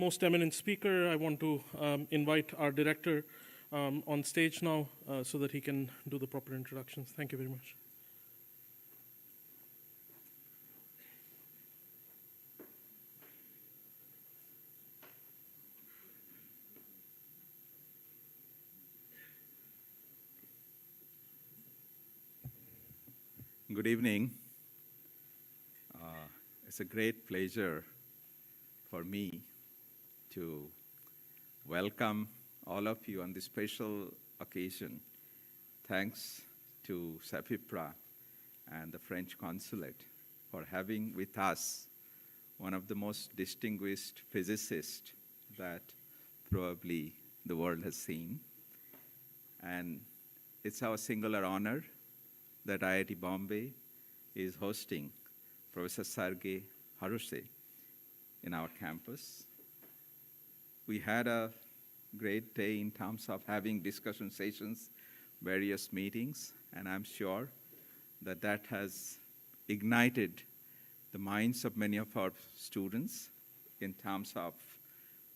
most eminent speaker, I want to invite our director on stage now so that he can do the proper introductions. Thank you very much. Good evening. It's a great pleasure for me to welcome all of you on this special occasion. Thanks to CEFIPRA and the French Consulate for having with us one of the most distinguished physicists that probably the world has seen. And it's our singular honor that IIT Bombay is hosting Professor Serge Haroche in our campus. We had a great day in terms of having discussion sessions, various meetings, and I'm sure that that has ignited the minds of many of our students in terms of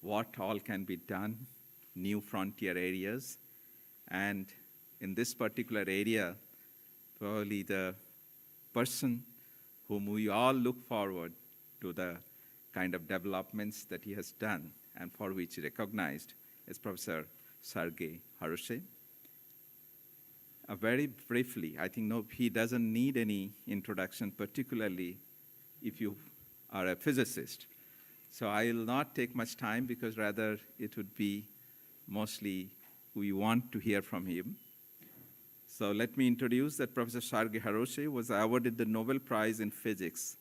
what all can be done, new frontier areas, and in this particular area, probably the person whom we all look forward to the kind of developments that he has done and for which he recognized is Professor Serge Haroche. Very briefly, I think he doesn't need any introduction, particularly if you are a physicist. So I will not take much time because rather it would be mostly we want to hear from him. So let me introduce that Professor Serge Haroche was awarded the Nobel Prize in Physics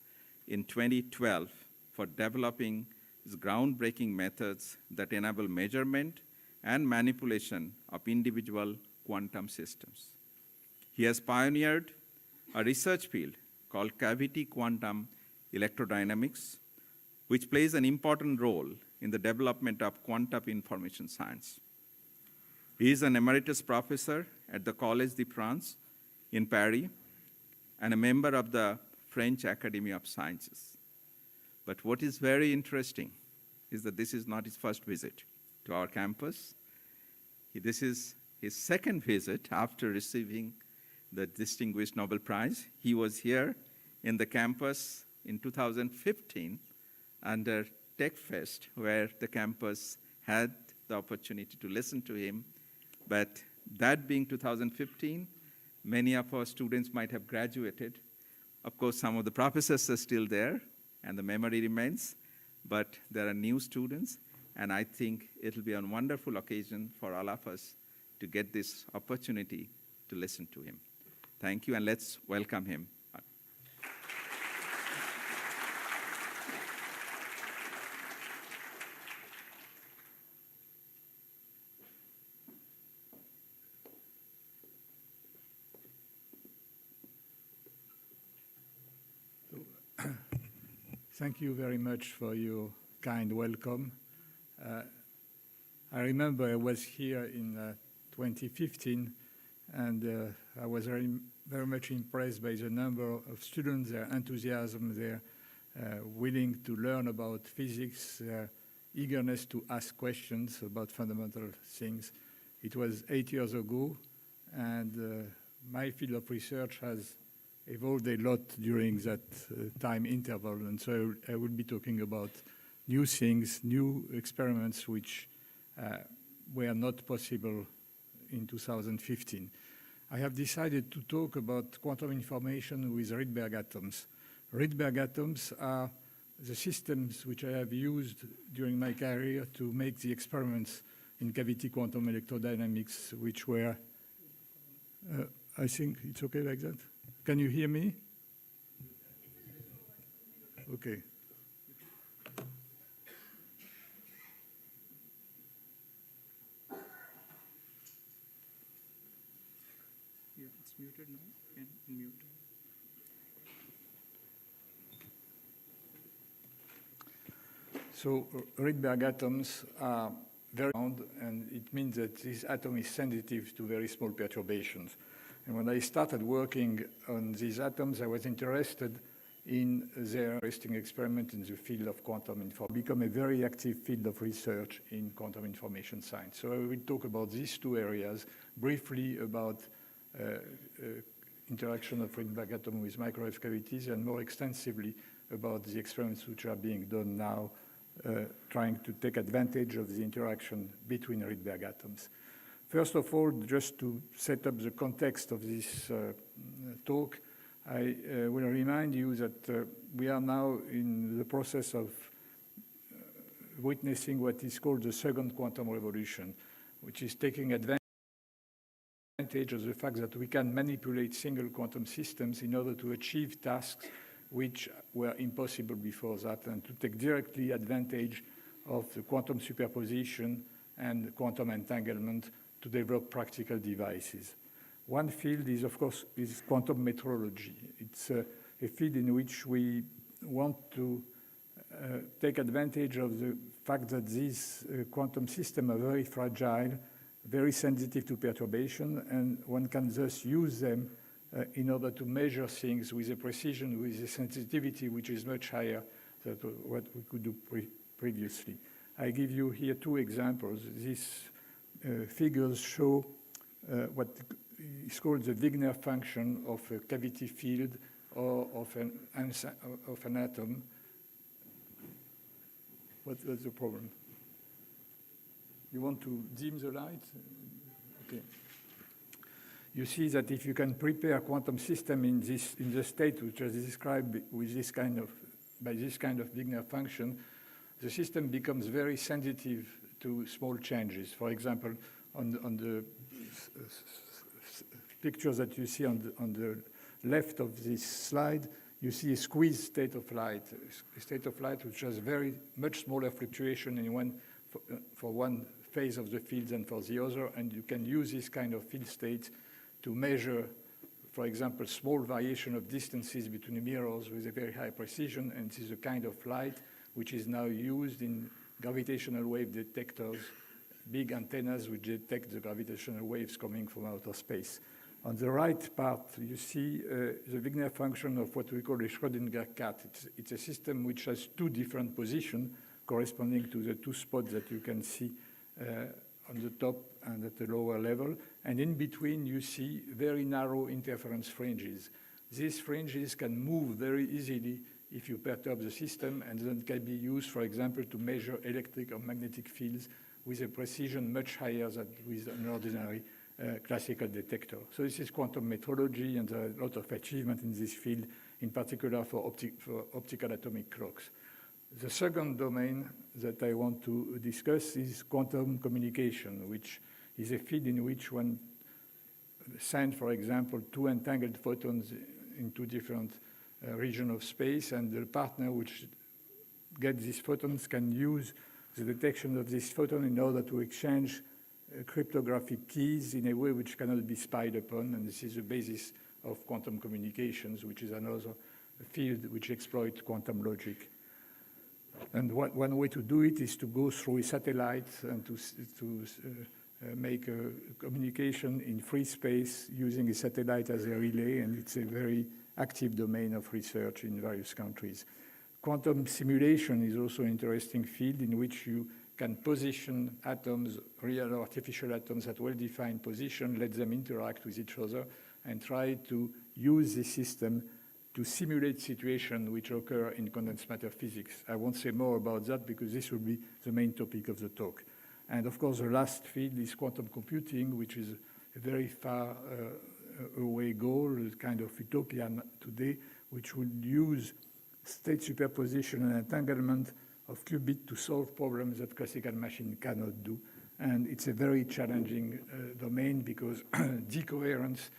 in 2012 for developing his groundbreaking methods that enable measurement and manipulation of individual quantum systems. He has pioneered a research field called cavity quantum electrodynamics, which plays an important role in the development of quantum information science. He is an emeritus professor at the Collège de France in Paris and a member of the French Academy of Sciences. But what is very interesting is that this is not his first visit to our campus. This is his second visit after receiving the distinguished Nobel Prize. He was here in the campus in 2015 under TechFest, where the campus had the opportunity to listen to him. But that being 2015, many of our students might have graduated. Of course, some of the professors are still there, and the memory remains, but there are new students, and I think it'll be a wonderful occasion for all of us to get this opportunity to listen to him. Thank you, and let's welcome him. Thank you very much for your kind welcome. I remember I was here in 2015, and I was very much impressed by the number of students, their enthusiasm, their willing to learn about physics, their eagerness to ask questions about fundamental things. It was 8 years ago, and my field of research has evolved a lot during that time interval, and so I will be talking about new things, new experiments which were not possible in 2015. I have decided to talk about quantum information with Redberg atoms. Redberg atoms are the systems which I have used during my career to make the experiments in cavity quantum electrodynamics, which were, I think it's okay like that? Can you hear me? Okay. Yeah, it's muted now. And mute. So Rydberg atoms are very round, and it means that this atom is sensitive to very small perturbations. And when I started working on these atoms, I was interested in their interesting experiment in the field of quantum information, become a very active field of research in quantum information science. So I will talk about these two areas, briefly about interaction of Redberg atom with microwave cavities, and more extensively about the experiments which are being done now, trying to take advantage of the interaction between Rydberg atoms. First of all, just to set up the context of this talk, I will remind you that we are now in the process of witnessing what is called the second quantum revolution, which is taking advantage of the fact that we can manipulate single quantum systems in order to achieve tasks which were impossible before that, and to take directly advantage of the quantum superposition and quantum entanglement to develop practical devices. One field is, of course, is quantum metrology. It's a field in which we want to take advantage of the fact that these quantum systems are very fragile, very sensitive to perturbation, and one can thus use them in order to measure things with a precision, with a sensitivity which is much higher than what we could do previously. I give you here two examples. These figures show what is called the Wigner function of a cavity field or of an atom. What's the problem? You want to dim the light? Okay. You see that if you can prepare a quantum system in the state which is described with by this kind of Wigner function, the system becomes very sensitive to small changes. For example, on the picture that you see on the left of this slide, you see a squeezed state of light, a state of light which has very much smaller fluctuation for one phase of the field than for the other, and you can use this kind of field states to measure, for example, small variation of distances between mirrors with a very high precision, and this is a kind of light which is now used in gravitational wave detectors, big antennas which detect the gravitational waves coming from outer space. On the right part, you see the Wigner function of what we call a Schrödinger cat. It's a system which has two different positions corresponding to the two spots that you can see on the top and at the lower level. And in between, you see very narrow interference fringes. These fringes can move very easily if you perturb the system, and then can be used, for example, to measure electric or magnetic fields with a precision much higher than with an ordinary classical detector. So this is quantum metrology, and there are a lot of achievement in this field, in particular for optical atomic clocks. The second domain that I want to discuss is quantum communication, which is a field in which one sends, for example, two entangled photons in two different regions of space, and the partner which gets these photons can use the detection of this photon in order to exchange cryptographic keys in a way which cannot be spied upon, and this is the basis of quantum communications, which is another field which exploits quantum logic. And one way to do it is to go through a satellite and to make a communication in free space using a satellite as a relay, and it's a very active domain of research in various countries. Quantum simulation is also an interesting field in which you can position atoms, real or artificial atoms, at well-defined position, let them interact with each other, and try to use the system to simulate situations which occur in condensed matter physics. I won't say more about that because this will be the main topic of the talk. And of course, the last field is quantum computing, which is a very far away goal, a kind of utopian today, which would use state superposition and entanglement of qubits to solve problems that classical machine cannot do. And it's a very challenging domain because decoherence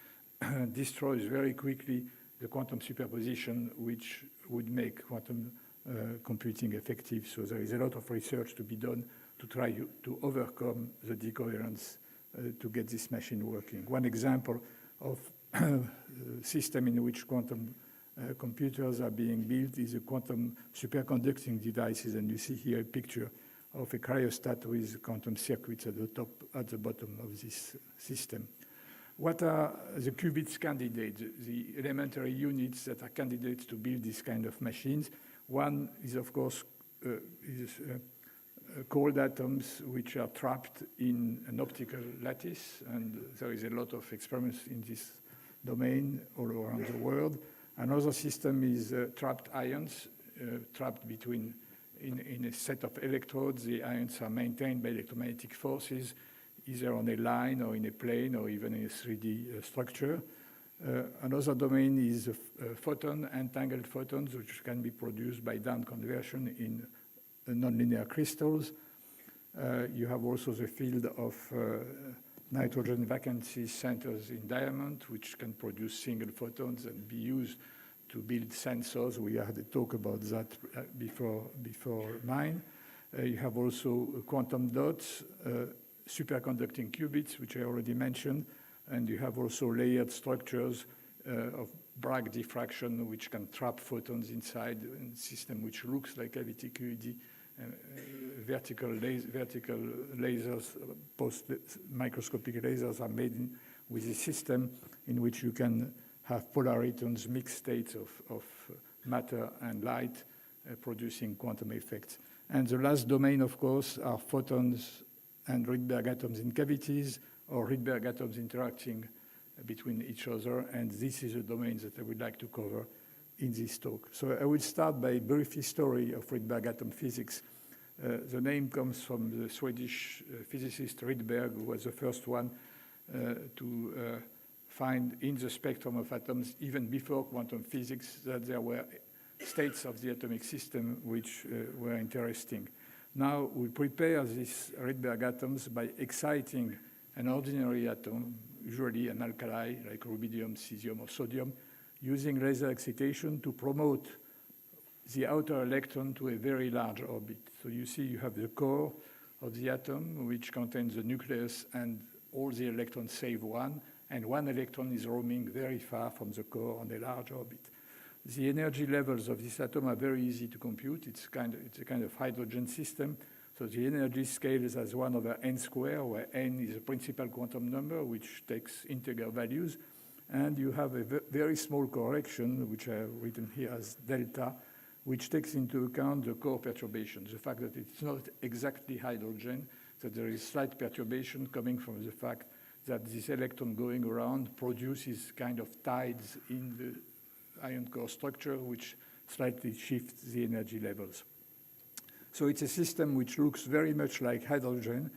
destroys very quickly the quantum superposition, which would make quantum computing effective. So there is a lot of research to be done to try to overcome the decoherence to get this machine working. One example of a system in which quantum computers are being built is a quantum superconducting devices, and you see here a picture of a cryostat with quantum circuits at the top, at the bottom of this system. What are the Qubits candidates, the elementary units that are candidates to build this kind of machines? One is, of course, cold atoms which are trapped in an optical lattice, and there is a lot of experiments in this domain all around the world. Another system is trapped ions, trapped between in a set of electrodes. The ions are maintained by electromagnetic forces, either on a line or in a plane or even in a 3D structure. Another domain is photon, entangled photons, which can be produced by down conversion in nonlinear crystals. You have also the field of nitrogen vacancy centers in diamond, which can produce single photons and be used to build sensors. We had a talk about that before mine. You have also quantum dots, superconducting qubits, which I already mentioned, and you have also layered structures of Bragg diffraction, which can trap photons inside a system which looks like cavity QED. Vertical lasers, post-microscopic lasers are made with a system in which you can have polaritons, mixed states of matter and light, producing quantum effects. And the last domain, of course, are photons and Rydberg atoms in cavities, or Redberg atoms interacting between each other, and this is a domain that I would like to cover in this talk. So I will start by a brief history of Redberg atom physics. The name comes from the Swedish physicist Rydberg, who was the first one to find in the spectrum of atoms, even before quantum physics, that there were states of the atomic system which were interesting. Now we prepare these Rydberg atoms by exciting an ordinary atom, usually an alkali like rubidium, cesium, or sodium, using laser excitation to promote the outer electron to a very large orbit. So you see you have the core of the atom, which contains the nucleus and all the electrons save one, and one electron is roaming very far from the core on a large orbit. The energy levels of this atom are very easy to compute. It's a kind of hydrogen system. So the energy scale is as 1 over n squared, where n is a principal quantum number, which takes integer values. And you have a very small correction, which I have written here as delta, which takes into account the core perturbations, the fact that it's not exactly hydrogen, that there is slight perturbation coming from the fact that this electron going around produces kind of tides in the ion core structure, which slightly shifts the energy levels. So it's a system which looks very much like hydrogen,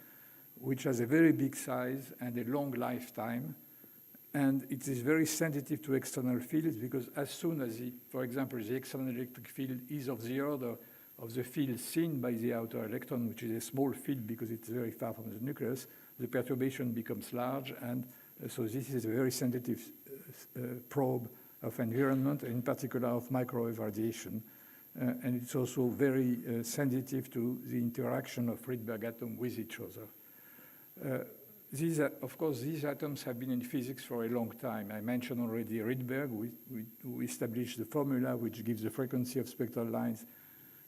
which has a very big size and a long lifetime. And it is very sensitive to external fields, because as soon as, for example, the external electric field is of the order of the field seen by the outer electron, which is a small field because it's very far from the nucleus, the perturbation becomes large. And so this is a very sensitive probe of environment, in particular of microwave radiation. And it's also very sensitive to the interaction of Rydberg atoms with each other. Of course, these atoms have been in physics for a long time. I mentioned already Rydberg, we established the formula which gives the frequency of spectral lines,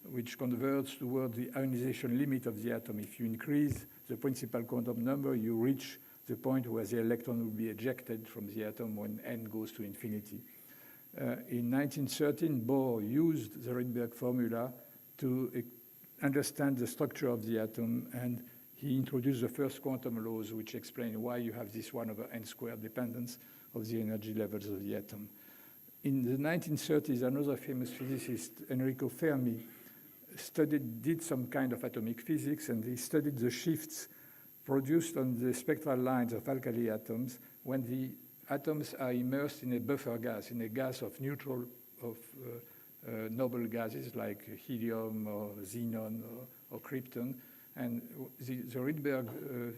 which converts toward the ionization limit of the atom. If you increase the principal quantum number, you reach the point where the electron will be ejected from the atom when n goes to infinity. In 1913, Bohr used the Rydberg formula to understand the structure of the atom, and he introduced the first quantum laws, which explain why you have this 1 over n squared dependence of the energy levels of the atom. In the 1930s, another famous physicist, Enrico Fermi, did some kind of atomic physics, and he studied the shifts produced on the spectral lines of alkali atoms when the atoms are immersed in a buffer gas, in a gas of neutral of noble gases like helium or xenon or krypton. And the Rydberg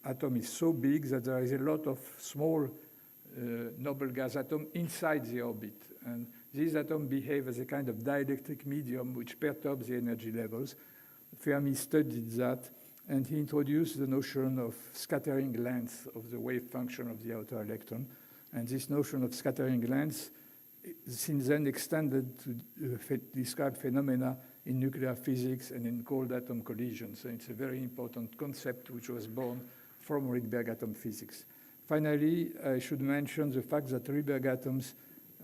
atom is so big that there is a lot of small noble gas atoms inside the orbit. And these atoms behave as a kind of dielectric medium which perturbs the energy levels. Fermi studied that, and he introduced the notion of scattering length of the wave function of the outer electron. And this notion of scattering length since then extended to describe phenomena in nuclear physics and in cold atom collisions. So it's a very important concept which was born from Rydberg atom physics. Finally, I should mention the fact that Rydberg atoms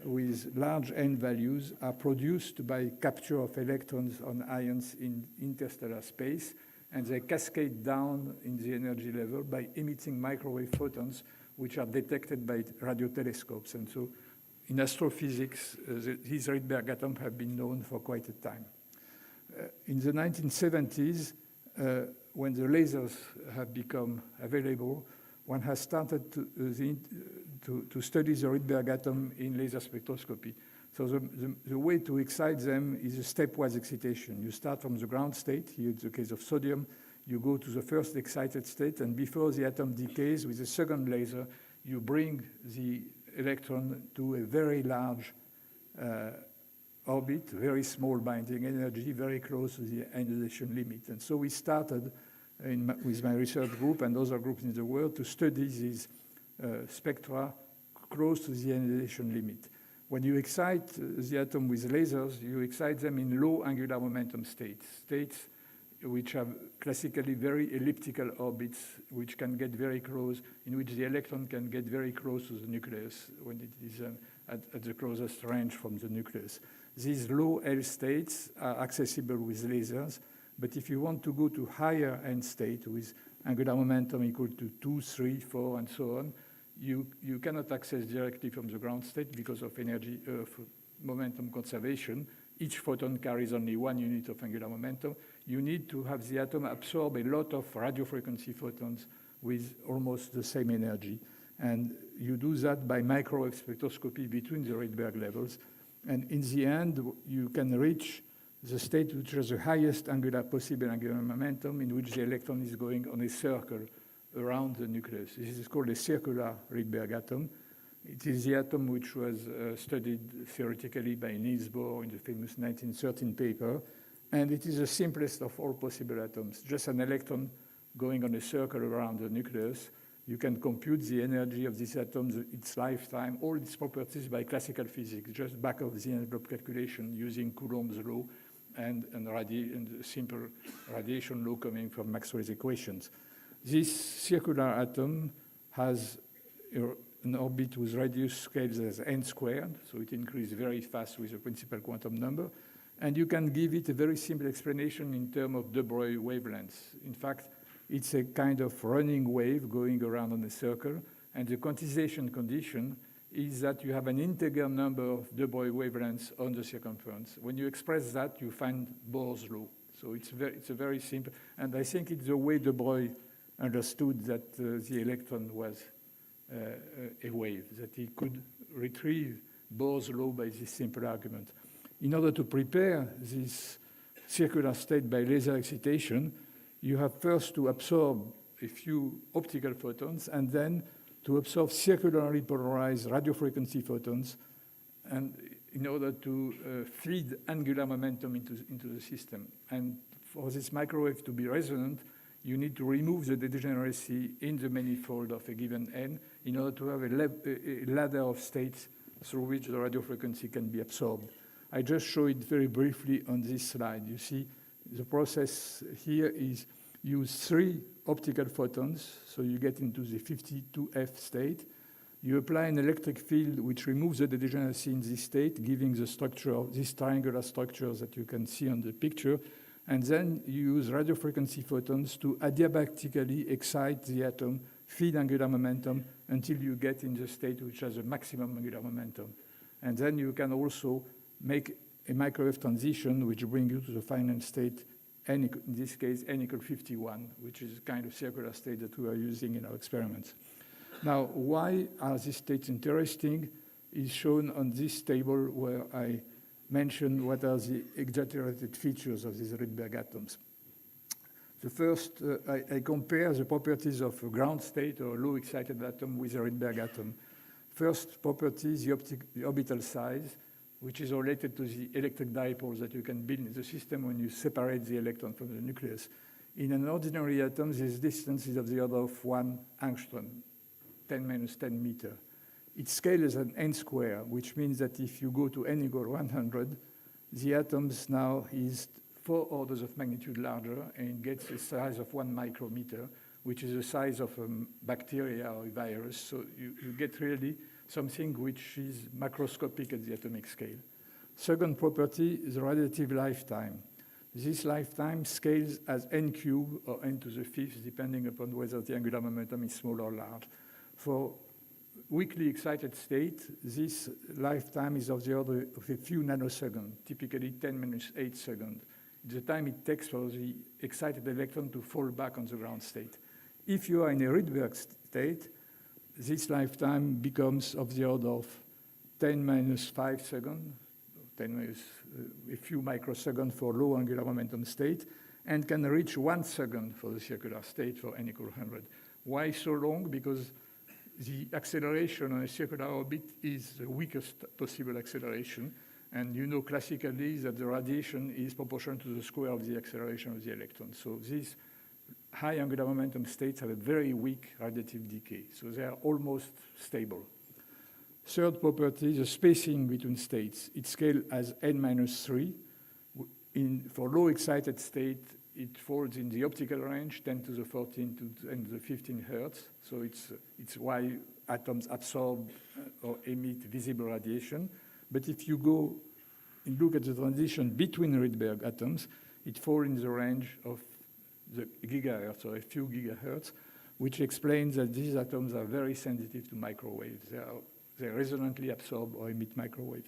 with large n values are produced by capture of electrons on ions in interstellar space, and they cascade down in the energy level by emitting microwave photons, which are detected by radio telescopes. And so in astrophysics, these Rydberg atoms have been known for quite a time. In the 1970s, when the lasers have become available, one has started to study the Rydberg atom in laser spectroscopy. So the way to excite them is a stepwise excitation. You start from the ground state, here it's the case of sodium, you go to the first excited state, and before the atom decays, with a second laser, you bring the electron to a very large orbit, very small binding energy, very close to the ionization limit. And so we started with my research group and other groups in the world to study these spectra close to the ionization limit. When you excite the atom with lasers, you excite them in low angular momentum states which have classically very elliptical orbits, which can get very close, in which the electron can get very close to the nucleus when it is at the closest range from the nucleus. These low L states are accessible with lasers, but if you want to go to higher end state with angular momentum equal to 2, 3, 4, and so on, you cannot access directly from the ground state because of energy momentum conservation. Each photon carries only 1 unit of angular momentum. You need to have the atom absorb a lot of radio frequency photons with almost the same energy. And you do that by microwave spectroscopy between the Rydberg levels. And in the end, you can reach the state which has the highest possible angular momentum, in which the electron is going on a circle around the nucleus. This is called a circular Rydberg atom. It is the atom which was studied theoretically by Niels Bohr in the famous 1913 paper. And it is the simplest of all possible atoms, just an electron going on a circle around the nucleus. You can compute the energy of this atom, its lifetime, all its properties by classical physics, just back of the envelope calculation using Coulomb's law and simple radiation law coming from Maxwell's equations. This circular atom has an orbit with radius scales as n squared, so it increases very fast with the principal quantum number. And you can give it a very simple explanation in terms of de Broglie wavelengths. In fact, it's a kind of running wave going around on a circle, and the quantization condition is that you have an integer number of de Broglie wavelengths on the circumference. When you express that, you find Bohr's law. So it's a very simple, and I think it's the way de Broglie understood that the electron was a wave, that he could retrieve Bohr's law by this simple argument. In order to prepare this circular state by laser excitation, you have first to absorb a few optical photons and then to absorb circularly polarized radio frequency photons, and in order to feed angular momentum into the system. And for this microwave to be resonant, you need to remove the degeneracy in the manifold of a given n in order to have a ladder of states through which the radio frequency can be absorbed. I just show it very briefly on this slide. You see the process here is use 3 optical photons, so you get into the 52F state. You apply an electric field which removes the degeneracy in this state, giving the structure of these triangular structures that you can see on the picture. And then you use radio frequency photons to adiabatically excite the atom, feed angular momentum until you get in the state which has a maximum angular momentum. And then you can also make a microwave transition which brings you to the final state, in this case, n equal 51, which is a kind of circular state that we are using in our experiments. Now, why are these states interesting is shown on this table where I mention what are the exaggerated features of these Rydberg atoms. The first, I compare the properties of a ground state or low excited atom with a Rydberg atom. First property is the orbital size, which is related to the electric dipoles that you can build in the system when you separate the electron from the nucleus. In an ordinary atom, this distance is of the order of 1 angstrom, 10 minus 10 meter. Its scale is an n square, which means that if you go to n equal 100, the atoms now is 4 orders of magnitude larger and gets a size of 1 micrometer, which is the size of a bacteria or a virus. So you get really something which is macroscopic at the atomic scale. Second property is the radiative lifetime. This lifetime scales as n cubed or n to the fifth, depending upon whether the angular momentum is small or large. For weakly excited state, this lifetime is of the order of a few nanoseconds, typically 10⁻⁸ seconds. The time it takes for the excited electron to fall back on the ground state. If you are in a Rydberg state, this lifetime becomes of the order of 10⁻⁵ seconds, 10 a few microseconds for low angular momentum state, and can reach 1 second for the circular state for n equal 100. Why so long? Because the acceleration on a circular orbit is the weakest possible acceleration. And you know classically that the radiation is proportional to the square of the acceleration of the electron. So these high angular momentum states have a very weak radiative decay. So they are almost stable. Third property, the spacing between states. It scales as n-3. For low excited state, it falls in the optical range, 10 to the 14 to 10 to the 15 hertz. So it's why atoms absorb or emit visible radiation. But if you go and look at the transition between Rydberg atoms, it falls in the range of the gigahertz or a few gigahertz, which explains that these atoms are very sensitive to microwaves. They resonantly absorb or emit microwave.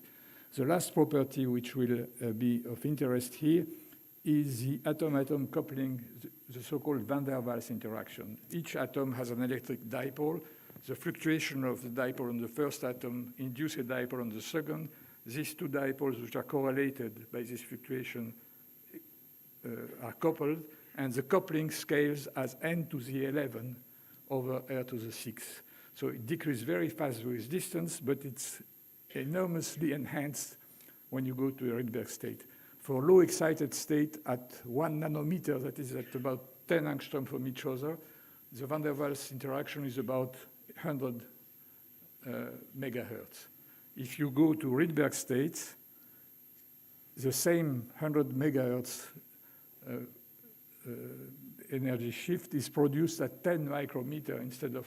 The last property which will be of interest here is the atom-atom coupling, the so-called van der Waals interaction. Each atom has an electric dipole. The fluctuation of the dipole on the first atom induces a dipole on the second. These two dipoles, which are correlated by this fluctuation, are coupled, and the coupling scales as n to the 11 over r to the 6. So it decreases very fast with distance, but it's enormously enhanced when you go to a Rydberg state. For low excited state at 1 nanometer, that is at about 10 angstrom from each other, the van der Waals interaction is about 100 megahertz. If you go to Rydberg states, the same 100 megahertz energy shift is produced at 10 micrometer instead of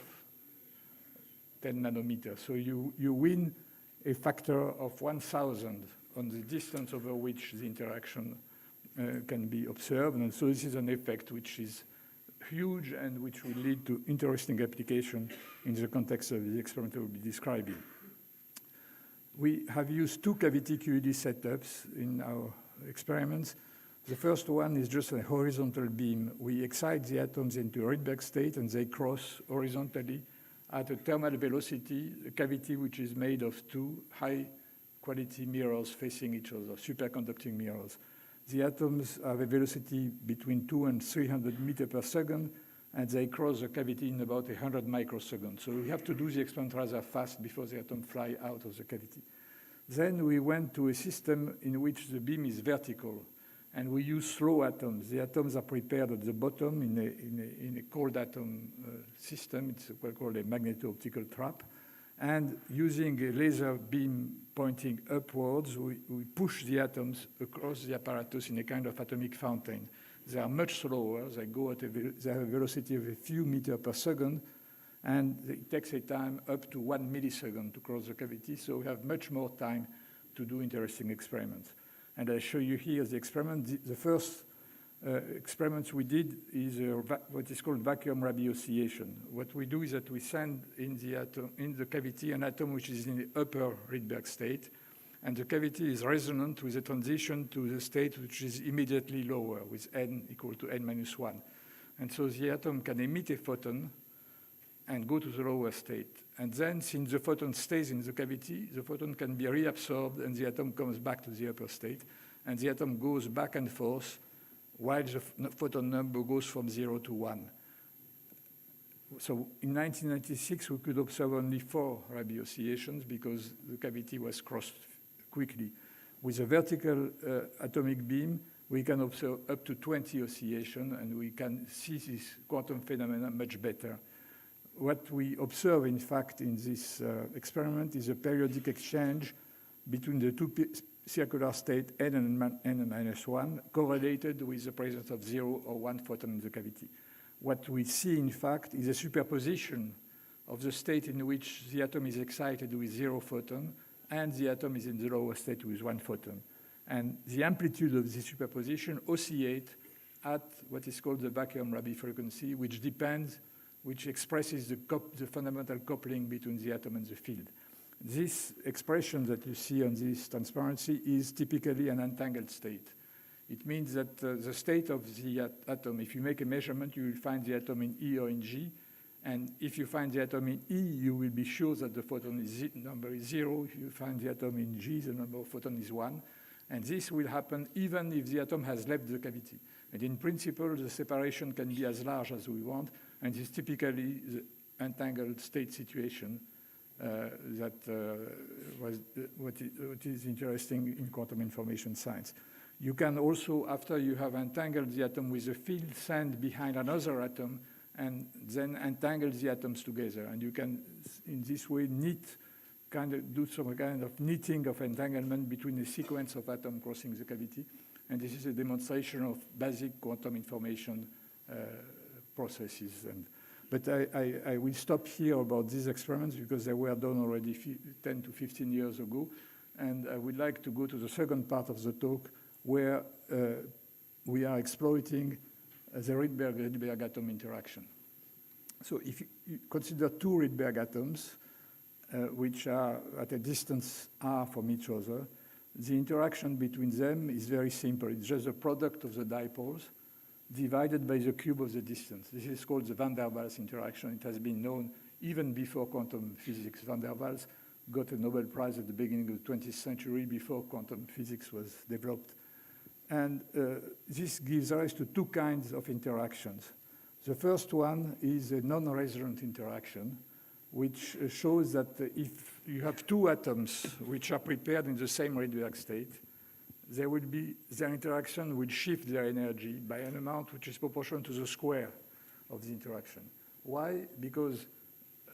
10 nanometers. So you win a factor of 1,000 on the distance over which the interaction can be observed. And so this is an effect which is huge and which will lead to interesting application in the context of the experiment we'll be describing. We have used two cavity QED setups in our experiments. The first one is just a horizontal beam. We excite the atoms into a Rydberg state, and they cross horizontally at a thermal velocity, a cavity which is made of two high-quality mirrors facing each other, superconducting mirrors. The atoms have a velocity between 200 and 300 meters per second, and they cross the cavity in about 100 microseconds. So we have to do the experiment rather fast before the atom fly out of the cavity. Then we went to a system in which the beam is vertical, and we use slow atoms. The atoms are prepared at the bottom in a cold atom system. It's what we call a magneto-optical trap. And using a laser beam pointing upwards, we push the atoms across the apparatus in a kind of atomic fountain. They are much slower. They have a velocity of a few meters per second, and it takes a time up to 1 millisecond to cross the cavity, so we have much more time to do interesting experiments. And I show you here the experiment. The first experiments we did is what is called vacuum Reviewciation. What we do is that we send in the cavity an atom which is in the upper Rydberg state, and the cavity is resonant with a transition to the state which is immediately lower, with n equal to n-1. And so the atom can emit a photon and go to the lower state. And then, since the photon stays in the cavity, the photon can be reabsorbed, and the atom comes back to the upper state. And the atom goes back and forth while the photon number goes from 0 to 1. So in 1996, we could observe only 4 Reviewciations because the cavity was crossed quickly. With a vertical atomic beam, we can observe up to 20 oscillations, and we can see this quantum phenomena much better. What we observe, in fact, in this experiment is a periodic exchange between the two circular states n and n-1, correlated with the presence of 0 or 1 photon in the cavity. what we see, in fact, is a superposition of the state in which the atom is excited with 0 photon and the atom is in the lower state with 1 photon. And the amplitude of this superposition oscillates at what is called the vacuum-Rabi frequency, which expresses the fundamental coupling between the atom and the field. This expression that you see on this transparency is typically an entangled state. It means that the state of the atom, if you make a measurement, you will find the atom in E or in G. And if you find the atom in E, you will be sure that the photon number is 0. If you find the atom in G, the number of photon is 1. And this will happen even if the atom has left the cavity. And in principle, the separation can be as large as we want. And this is typically the entangled state situation that was what is interesting in quantum information science. You can also, after you have entangled the atom with a field, stand behind another atom and then entangle the atoms together. And you can, in this way, do some kind of knitting of entanglement between a sequence of atoms crossing the cavity. And this is a demonstration of basic quantum information processes. But I will stop here about these experiments because they were done already 10 to 15 years ago. And I would like to go to the second part of the talk where we are exploiting the Rydberg atom interaction. So if you consider 2 Rydberg atoms, which are at a distance r from each other, the interaction between them is very simple. It's just the product of the dipoles divided by the cube of the distance. This is called the van der Waals interaction. It has been known even before quantum physics. Van der Waals got a Nobel Prize at the beginning of the 20th century before quantum physics was developed. And this gives rise to 2 kinds of interactions. The first one is a non-resonant interaction, which shows that if you have 2 atoms which are prepared in the same Rydberg state, their interaction will shift their energy by an amount which is proportional to the square of the interaction. Why? Because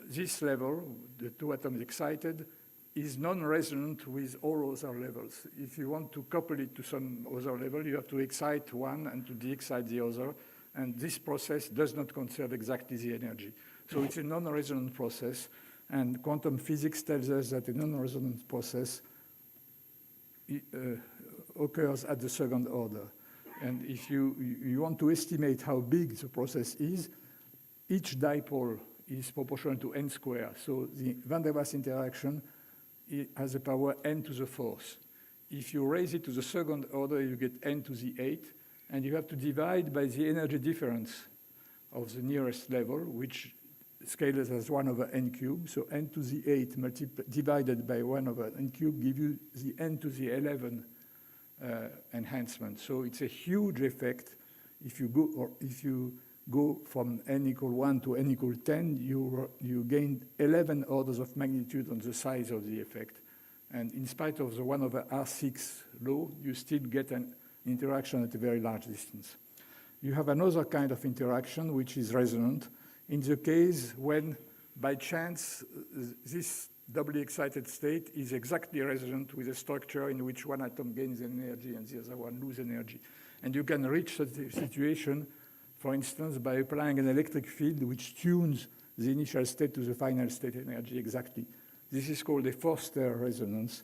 this level, the 2 atoms excited, is non-resonant with all other levels. If you want to couple it to some other level, you have to excite one and to de-excite the other, and this process does not conserve exactly the energy. So it's a non-resonant process, and quantum physics tells us that a non-resonant process occurs at the second order. And if you want to estimate how big the process is, each dipole is proportional to n squared. So the van der Waals interaction has a power n to the 4th. If you raise it to the second order, you get n to the 8th, and you have to divide by the energy difference of the nearest level, which scales as 1 over n cubed. So n to the 8 divided by 1 over n cubed give you the n to the 11 enhancement. So it's a huge effect. If you go from n equal 1 to n equal 10, you gain 11 orders of magnitude on the size of the effect. And in spite of the 1 over R6 law, you still get an interaction at a very large distance. You have another kind of interaction, which is resonant, in the case when, by chance, this doubly excited state is exactly resonant with a structure in which one atom gains energy and the other one loses energy. And you can reach such a situation, for instance, by applying an electric field which tunes the initial state to the final state energy exactly. This is called a Forster resonance,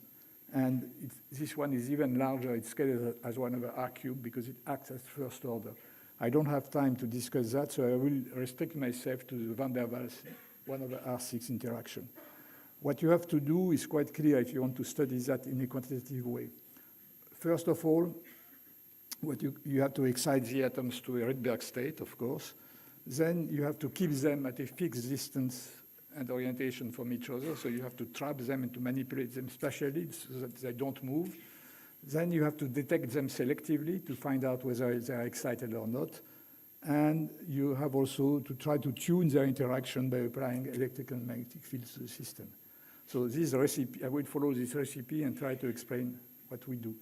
and this one is even larger. It's scaled as 1 over r cubed because it acts as first order. I don't have time to discuss that, so I will restrict myself to the van der Waals 1 over r6 interaction. What you have to do is quite clear if you want to study that in a quantitative way. First of all, you have to excite the atoms to a Rydberg state, of course. Then you have to keep them at a fixed distance and orientation from each other, so you have to trap them and to manipulate them spatially so that they don't move. Then you have to detect them selectively to find out whether they are excited or not. And you have also to try to tune their interaction by applying electrical and magnetic fields to the system. So this recipe, I will follow this recipe and try to explain what we do.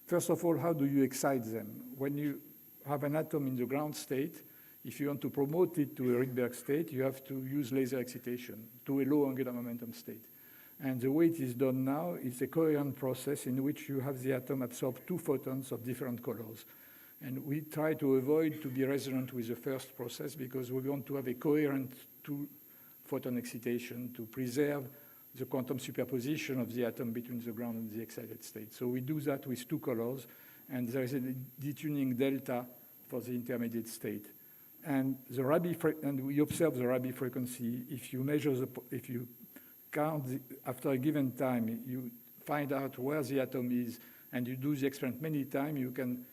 First of all, how do you excite them? When you have an atom in the ground state, if you want to promote it to a Rydberg state, you have to use laser excitation to a low angular momentum state. And the way it is done now is a coherent process in which you have the atom absorb 2 photons of different colors. And we try to avoid to be resonant with the first process because we want to have a coherent two-photon excitation to preserve the quantum superposition of the atom between the ground and the excited state. So we do that with two colors, and there is a detuning delta for the intermediate state. And we observe the Rabi frequency. If you measure if you count after a given time, you find out where the atom is, and you do the experiment many times, you can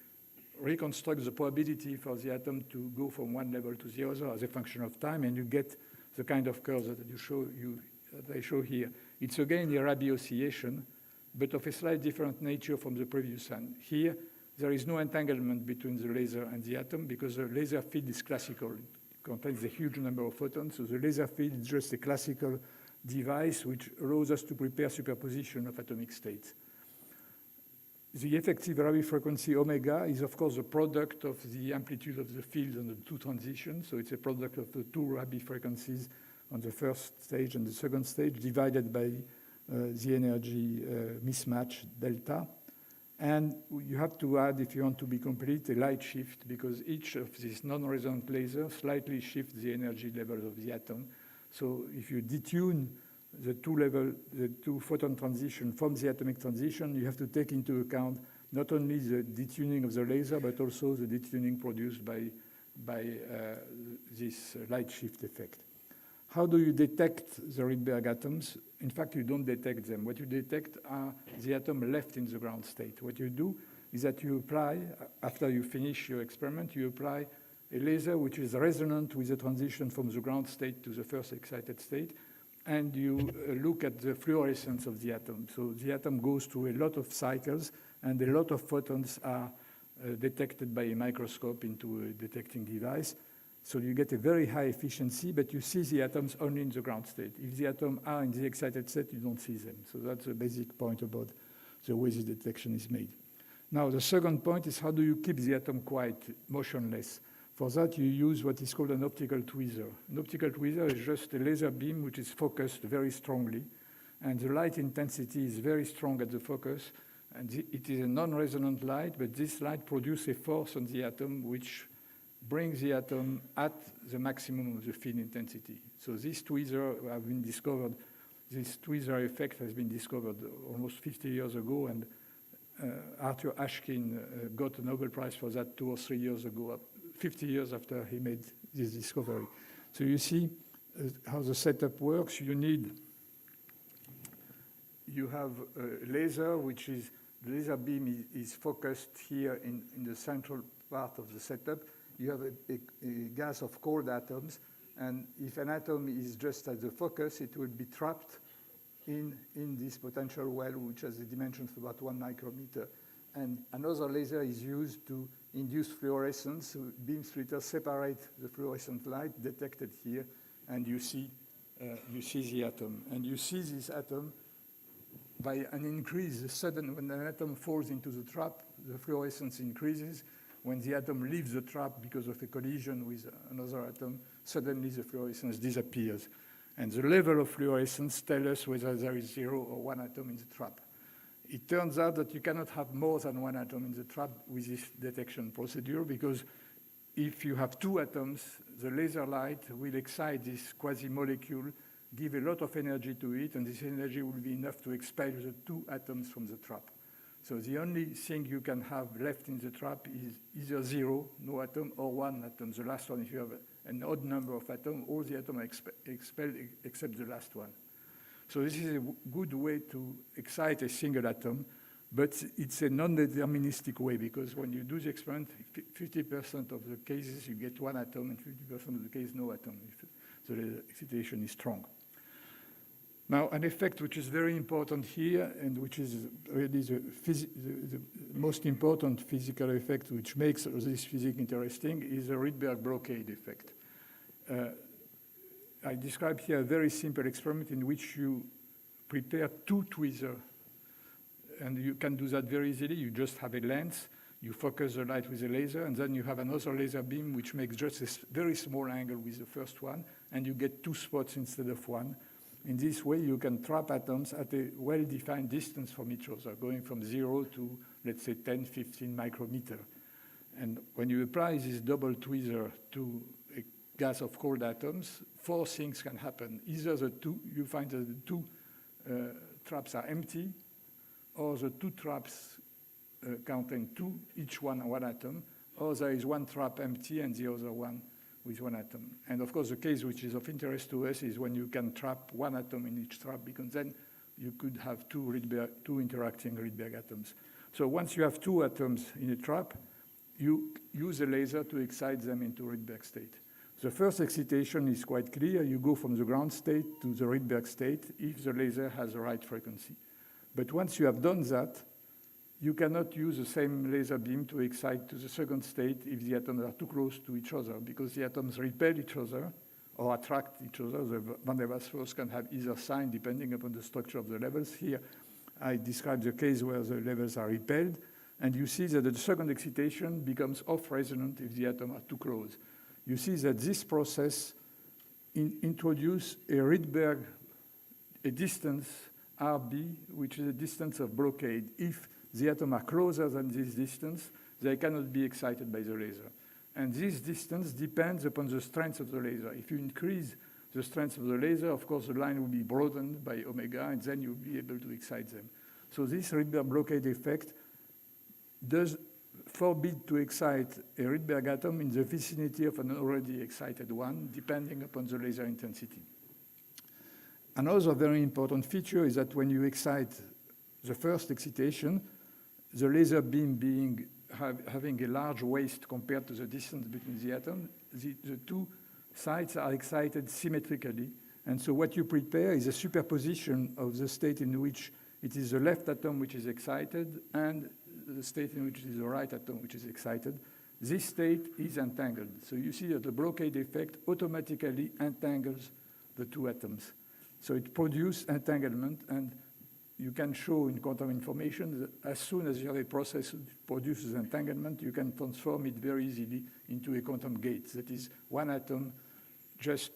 reconstruct the probability for the atom to go from one level to the other as a function of time, and you get the kind of curves that I show here. It's again a Rabi oscillation, but of a slightly different nature from the previous one. Here, there is no entanglement between the laser and the atom because the laser field is classical. It contains a huge number of photons, so the laser field is just a classical device which allows us to prepare superposition of atomic states. The effective Rabi frequency omega is, of course, the product of the amplitude of the field on the two transitions. So it's a product of the two Rabi frequencies on the first stage and the second stage divided by the energy mismatch delta. And you have to add, if you want to be complete, a light shift because each of these non-resonant lasers slightly shifts the energy level of the atom. So if you detune the two photon transition from the atomic transition, you have to take into account not only the detuning of the laser, but also the detuning produced by this light shift effect. How do you detect the Rydberg atoms? In fact, you don't detect them. What you detect are the atom left in the ground state. What you do is that you apply, after you finish your experiment, you apply a laser which is resonant with the transition from the ground state to the first excited state, and you look at the fluorescence of the atom. So the atom goes through a lot of cycles, and a lot of photons are detected by a microscope into a detecting device. So you get a very high efficiency, but you see the atoms only in the ground state. If the atoms are in the excited state, you don't see them. So that's a basic point about the way the detection is made. Now, the second point is how do you keep the atom quiet, motionless? For that, you use what is called an optical tweezer. An optical tweezer is just a laser beam which is focused very strongly, and the light intensity is very strong at the focus, and it is a non-resonant light, but this light produces a force on the atom which brings the atom at the maximum of the field intensity. So this tweezer have been discovered, this tweezer effect has been discovered almost 50 years ago, and Arthur Ashkin got a Nobel Prize for that 2 or 3 years ago, 50 years after he made this discovery. So you see how the setup works. You have a laser, which is, the laser beam is focused here in the central part of the setup. You have a gas of cold atoms, and if an atom is just at the focus, it will be trapped in this potential well, which has a dimension of about 1 micrometer. And another laser is used to induce fluorescence. So beam splitters separate the fluorescent light detected here, and you see the atom. And you see this atom by an increase, when an atom falls into the trap, the fluorescence increases. When the atom leaves the trap because of a collision with another atom, suddenly the fluorescence disappears. And the level of fluorescence tells us whether there is 0 or 1 atom in the trap. It turns out that you cannot have more than 1 atom in the trap with this detection procedure because if you have 2 atoms, the laser light will excite this quasi-molecule, give a lot of energy to it, and this energy will be enough to expel the 2 atoms from the trap. So the only thing you can have left in the trap is either 0, no atom, or 1 atom. The last one, if you have an odd number of atoms, all the atoms are expelled except the last one. So this is a good way to excite a single atom, but it's a non-deterministic way because when you do the experiment, 50% of the cases you get 1 atom and 50% of the cases no atom if the excitation is strong. Now, an effect which is very important here and which is really the most important physical effect which makes this physics interesting is the Rydberg blockade effect. I describe here a very simple experiment in which you prepare 2 tweezers, and you can do that very easily. You just have a lens, you focus the light with a laser, and then you have another laser beam which makes just a very small angle with the first one, and you get 2 spots instead of 1. In this way, you can trap atoms at a well-defined distance from each other, going from 0 to, let's say, 10, 15 micrometer. And when you apply this double tweezer to a gas of cold atoms, 4 things can happen. Either you find that the 2 traps are empty, or the 2 traps contain 2, each one atom, or there is 1 trap empty and the other one with 1 atom. And of course, the case which is of interest to us is when you can trap 1 atom in each trap, because then you could have 2 interacting Rydberg atoms. So once you have 2 atoms in a trap, you use a laser to excite them into Rydberg state. The first excitation is quite clear. You go from the ground state to the Rydberg state if the laser has the right frequency. But once you have done that, you cannot use the same laser beam to excite to the second state if the atoms are too close to each other, because the atoms repel each other or attract each other. The van der Waals force can have either sign depending upon the structure of the levels. Here, I describe the case where the levels are repelled, and you see that the second excitation becomes off-resonant if the atoms are too close. You see that this process introduces a Rydberg, a distance, RB, which is a distance of blockade. If the atoms are closer than this distance, they cannot be excited by the laser. And this distance depends upon the strength of the laser. If you increase the strength of the laser, of course, the line will be broadened by omega, and then you'll be able to excite them. So this Rydberg blockade effect does forbid to excite a Rydberg atom in the vicinity of an already excited one, depending upon the laser intensity. Another very important feature is that when you excite the first excitation, the laser beam having a large waist compared to the distance between the atoms, the 2 sides are excited symmetrically. And so what you prepare is a superposition of the state in which it is the left atom which is excited and the state in which it is the right atom which is excited. This state is entangled. So you see that the blockade effect automatically entangles the 2 atoms. So it produces entanglement, and you can show in quantum information that as soon as you have a process that produces entanglement, you can transform it very easily into a quantum gate. That is, 1 atom just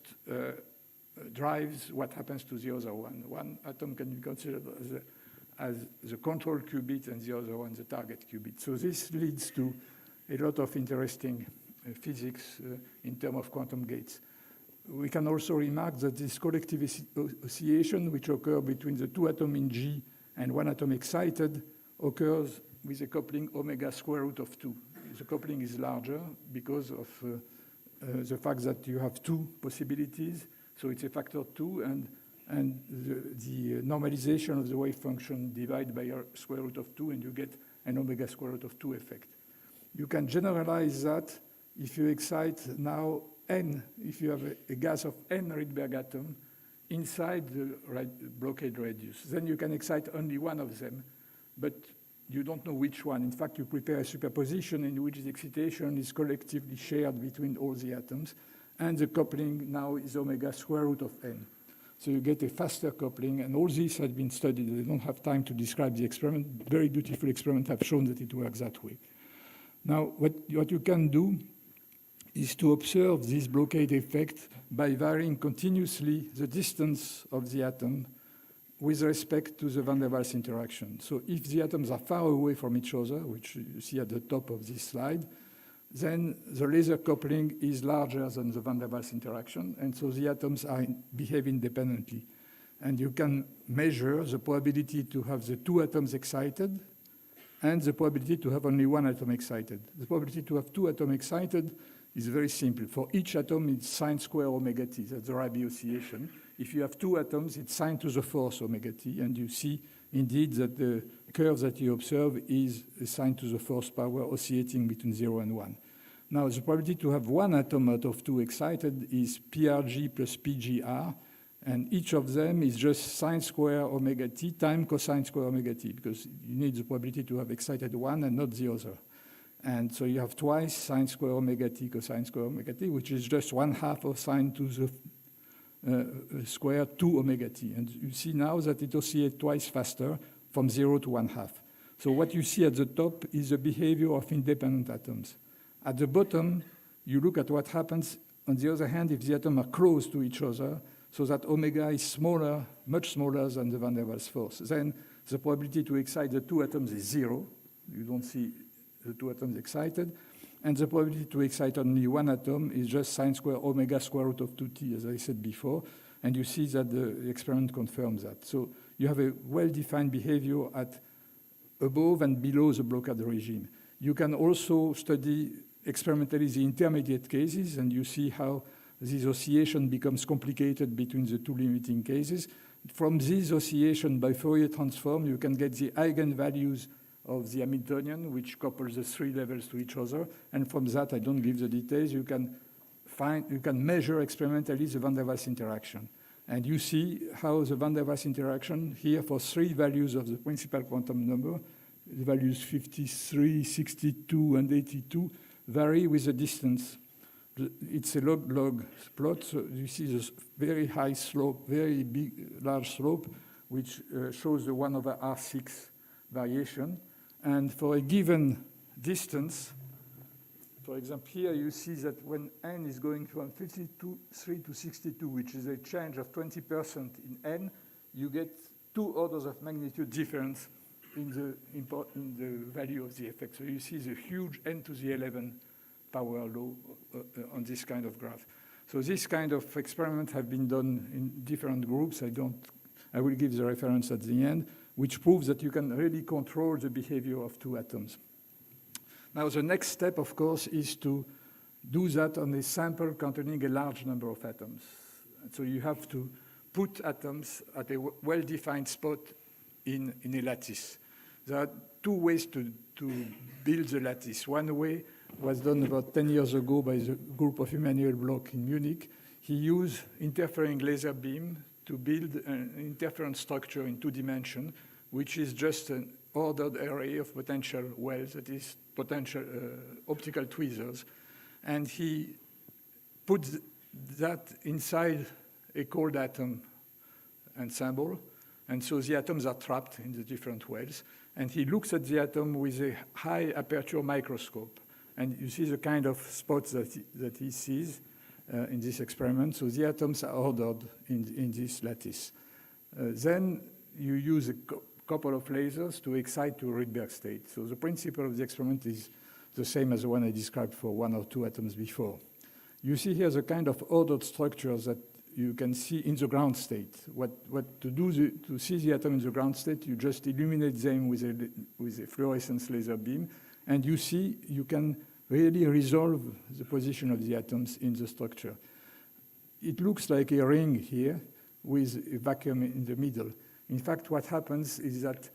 drives what happens to the other one. 1 atom can be considered as the control qubit and the other one the target qubit. So this leads to a lot of interesting physics in terms of quantum gates. We can also remark that this collective oscillation, which occurs between the 2 atoms in G and 1 atom excited, occurs with a coupling omega square root of 2. The coupling is larger because of the fact that you have 2 possibilities, so it's a factor 2, and the normalization of the wave function divided by your square root of 2, and you get an omega square root of 2 effect. You can generalize that if you excite now n, if you have a gas of n Rydberg atom inside the blockade radius. Then you can excite only 1 of them, but you don't know which one. In fact, you prepare a superposition in which the excitation is collectively shared between all the atoms, and the coupling now is omega square root of n. So you get a faster coupling, and all this has been studied. I don't have time to describe the experiment. Very beautiful experiments have shown that it works that way. Now, what you can do is to observe this blockade effect by varying continuously the distance of the atom with respect to the van der Waals interaction. So if the atoms are far away from each other, which you see at the top of this slide, then the laser coupling is larger than the van der Waals interaction, and so the atoms behave independently. And you can measure the probability to have the 2 atoms excited and the probability to have only 1 atom excited. The probability to have 2 atoms excited is very simple. For each atom, it's sine square omega t. That's the Rabi oscillation. If you have 2 atoms, it's sine to the 4th omega t. And you see, indeed, that the curve that you observe is a sine to the 4th power oscillating between 0 and 1. Now, the probability to have 1 atom out of 2 excited is PRG plus PGR. And each of them is just sine square omega t times cosine square omega t, because you need the probability to have excited 1 and not the other. And so you have twice sine square omega t cosine square omega t, which is just 1/2 of sine to the square 2 omega t. And you see now that it oscillates twice faster from 0 to 1/2. So what you see at the top is the behavior of independent atoms. At the bottom, you look at what happens, on the other hand, if the atoms are close to each other, so that omega is smaller, much smaller than the van der Waals force. Then the probability to excite the 2 atoms is 0. You don't see the 2 atoms excited. And the probability to excite only one atom is just sine square omega square root of 2t, as I said before. And you see that the experiment confirms that. So you have a well-defined behavior at above and below the blockade regime. You can also study experimentally the intermediate cases, and you see how this oscillation becomes complicated between the two limiting cases. From this oscillation by Fourier transform, you can get the eigenvalues of the Hamiltonian, which couples the three levels to each other. And from that, I don't give the details, you can measure experimentally the van der Waals interaction. And you see how the van der Waals interaction here for three values of the principal quantum number, the values 53, 62, and 82, vary with the distance. It's a log-log plot, so you see this very high slope, very big, large slope, which shows the 1/R6 variation. And for a given distance, for example, here you see that when n is going from 53 to 62, which is a change of 20% in n, you get 2 orders of magnitude difference in the value of the effect. So you see the huge n to the 11 power law on this kind of graph. So this kind of experiments have been done in different groups. I will give the reference at the end, which proves that you can really control the behavior of two atoms. Now, the next step, of course, is to do that on a sample containing a large number of atoms. So you have to put atoms at a well-defined spot in a lattice. There are two ways to build the lattice. One way was done about 10 years ago by the group of Emanuel Bloch in Munich. He used interfering laser beam to build an interference structure in 2 dimensions, which is just an ordered array of potential wells, that is potential optical tweezers. And he put that inside a cold atom ensemble. And so the atoms are trapped in the different wells. And he looks at the atom with a high aperture microscope. And you see the kind of spots that he sees in this experiment. So the atoms are ordered in this lattice. Then you use a couple of lasers to excite to Rydberg state. So the principle of the experiment is the same as the one I described for 1 or 2 atoms before. You see here the kind of ordered structures that you can see in the ground state. To see the atom in the ground state, you just illuminate them with a fluorescence laser beam, and you see you can really resolve the position of the atoms in the structure. It looks like a ring here with a vacuum in the middle. In fact, what happens is that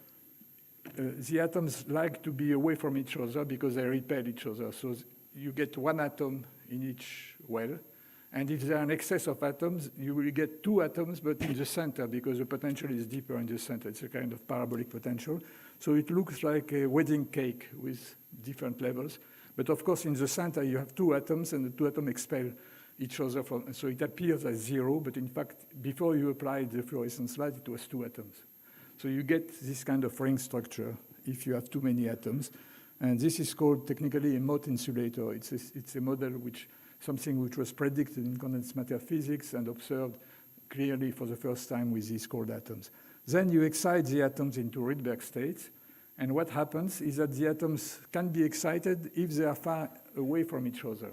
the atoms like to be away from each other because they repel each other. So you get one atom in each well. And if there are an excess of atoms, you will get 2 atoms, but in the center, because the potential is deeper in the center. It's a kind of parabolic potential. So it looks like a wedding cake with different levels. But of course, in the center, you have 2 atoms, and the 2 atoms expel each other from, so it appears as 0, but in fact, before you applied the fluorescence light, it was 2 atoms. So you get this kind of ring structure if you have too many atoms. And this is called technically a Mott insulator. It's a model something which was predicted in condensed matter physics and observed clearly for the first time with these cold atoms. Then you excite the atoms into Rydberg states, and what happens is that the atoms can be excited if they are far away from each other.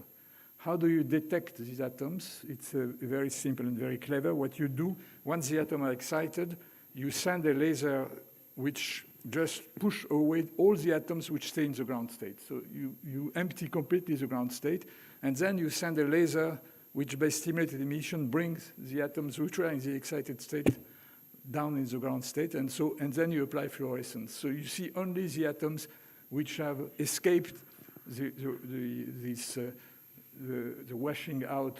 How do you detect these atoms? It's very simple and very clever. What you do, once the atoms are excited, you send a laser which just push away all the atoms which stay in the ground state. So you empty completely the ground state, and then you send a laser which by stimulated emission brings the atoms which are in the excited state down in the ground state, and then you apply fluorescence. So you see only the atoms which have escaped the washing out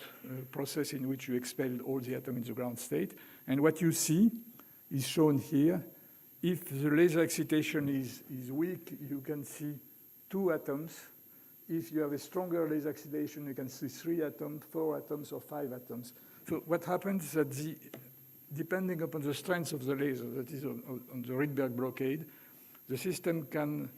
process in which you expelled all the atoms in the ground state. And what you see is shown here. If the laser excitation is weak, you can see 2 atoms. If you have a stronger laser excitation, you can see 3 atoms, 4 atoms, or 5 atoms. So what happens is that depending upon the strength of the laser, that is on the Rydberg blockade, the system can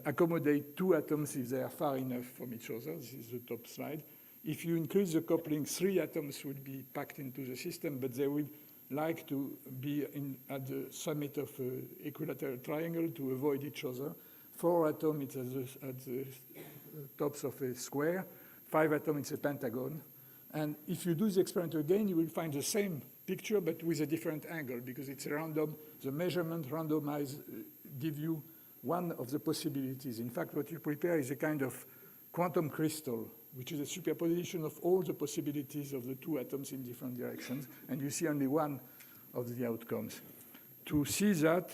accommodate 2 atoms if they are far enough from each other. This is the top slide. If you increase the coupling, 3 atoms will be packed into the system, but they will like to be at the summit of an equilateral triangle to avoid each other. 4 atoms at the tops of a square, 5 atoms is a pentagon. And if you do the experiment again, you will find the same picture, but with a different angle, because it's a random, the measurement randomized give you one of the possibilities. In fact, what you prepare is a kind of quantum crystal, which is a superposition of all the possibilities of the two atoms in different directions, and you see only one of the outcomes. To see that,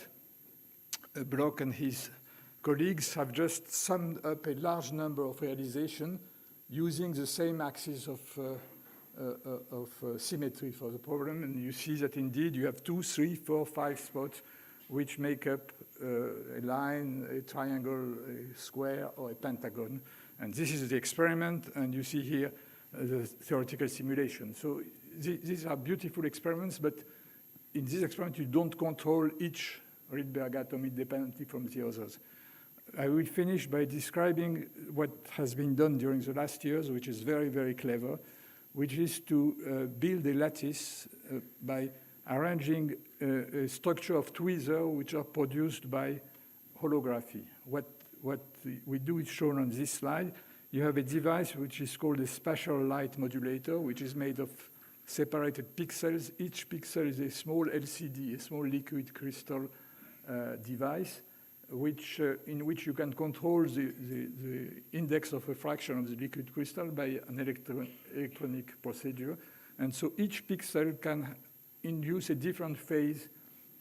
Bloch and his colleagues have just summed up a large number of realizations using the same axis of symmetry for the problem, and you see that indeed you have 2, 3, 4, 5 spots which make up a line, a triangle, a square, or a pentagon. And this is the experiment, and you see here the theoretical simulation. So these are beautiful experiments, but in this experiment you don't control each Rydberg atom independently from the others. I will finish by describing what has been done during the last years, which is very, very clever, which is to build a lattice by arranging a structure of tweezers which are produced by holography. What we do is shown on this slide. You have a device which is called a spatial light modulator, which is made of separated pixels. Each pixel is a small LCD, a small liquid crystal device, in which you can control the index of refraction of the liquid crystal by an electronic procedure. And so each pixel can induce a different phase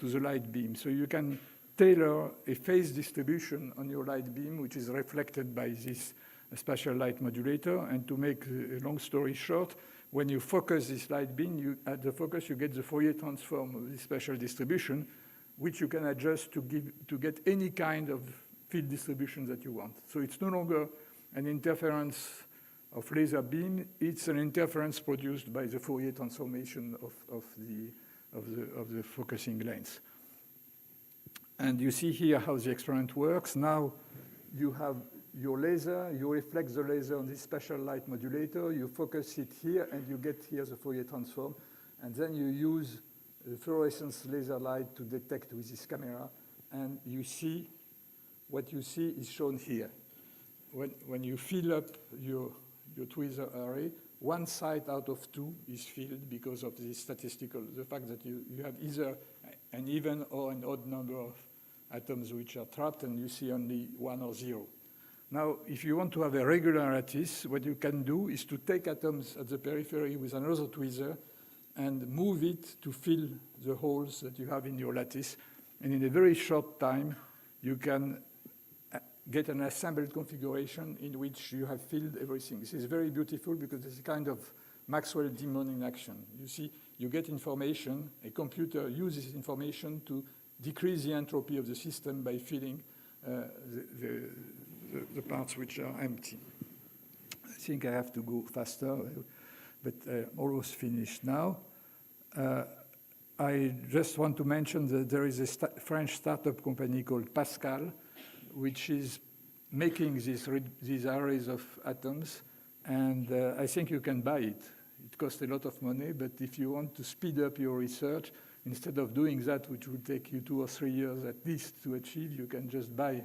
to the light beam. So you can tailor a phase distribution on your light beam, which is reflected by this spatial light modulator. And to make a long story short, when you focus this light beam, at the focus you get the Fourier transform of this spatial distribution, which you can adjust to get any kind of field distribution that you want. So it's no longer an interference of laser beam, it's an interference produced by the Fourier transformation of the focusing lens. And you see here how the experiment works. Now you have your laser, you reflect the laser on this spatial light modulator, you focus it here, and you get here the Fourier transform, and then you use the fluorescence laser light to detect with this camera, and you see, what you see is shown here. When you fill up your tweezer array, one side out of 2 is filled because of the fact that you have either an even or an odd number of atoms which are trapped, and you see only 1 or 0. Now, if you want to have a regular lattice, what you can do is to take atoms at the periphery with another tweezer and move it to fill the holes that you have in your lattice. And in a very short time, you can get an assembled configuration in which you have filled everything. This is very beautiful because it's a kind of Maxwell demon in action. You see, you get information, a computer uses information to decrease the entropy of the system by filling the parts which are empty. I think I have to go faster, but almost finished now. I just want to mention that there is a French startup company called Pascal, which is making these arrays of atoms, and I think you can buy it. It costs a lot of money, but if you want to speed up your research, instead of doing that, which will take you 2 or 3 years at least to achieve, you can just buy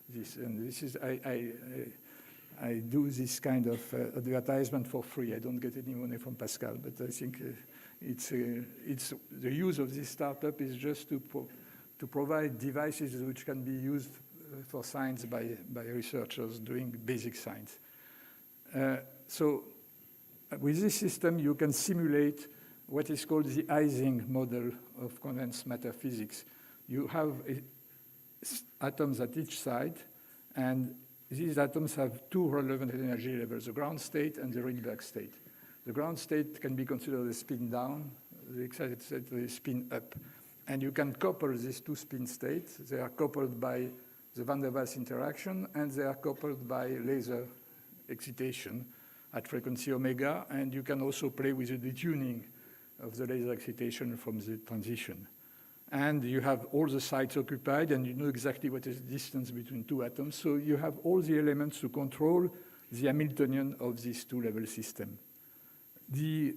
this. And this is, I do this kind of advertisement for free. I don't get any money from Pascal, but I think it's the use of this startup is just to provide devices which can be used for science by researchers doing basic science. So with this system, you can simulate what is called the Icing Model of condensed matter physics. You have atoms at each side, and these atoms have 2 relevant energy levels, the ground state and the Rydberg state. The ground state can be considered a spin down, the excited state is spin up. And you can couple these 2 spin states. They are coupled by the van der Waals interaction, and they are coupled by laser excitation at frequency omega, and you can also play with the detuning of the laser excitation from the transition. And you have all the sites occupied, and you know exactly what is the distance between 2 atoms, so you have all the elements to control the Hamiltonian of this 2-level system. The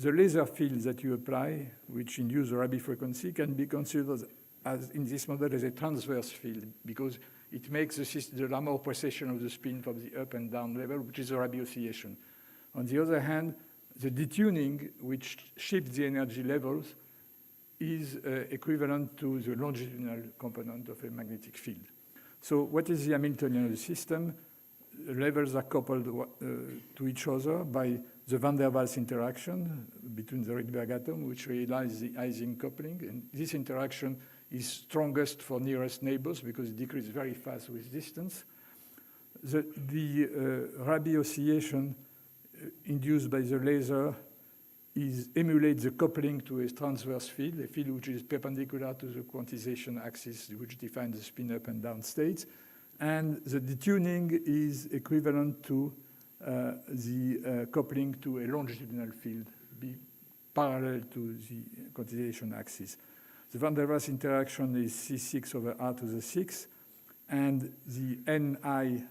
laser field that you apply, which induce the Rabi frequency, can be considered as in this model as a transverse field, because it makes the Lamarck precession of the spin from the up and down level, which is a Rabi oscillation. On the other hand, the detuning, which shifts the energy levels, is equivalent to the longitudinal component of a magnetic field. So what is the Hamiltonian of the system? The levels are coupled to each other by the van der Waals interaction between the Rydberg atom, which realizes the Ising coupling. And this interaction is strongest for nearest neighbors because it decreases very fast with distance. The Rabi oscillation induced by the laser emulates the coupling to a transverse field, a field which is perpendicular to the quantization axis, which defines the spin up and down states. And the detuning is equivalent to the coupling to a longitudinal field, parallel to the quantization axis. The van der Waals interaction is C6 over R to the 6, and the Ni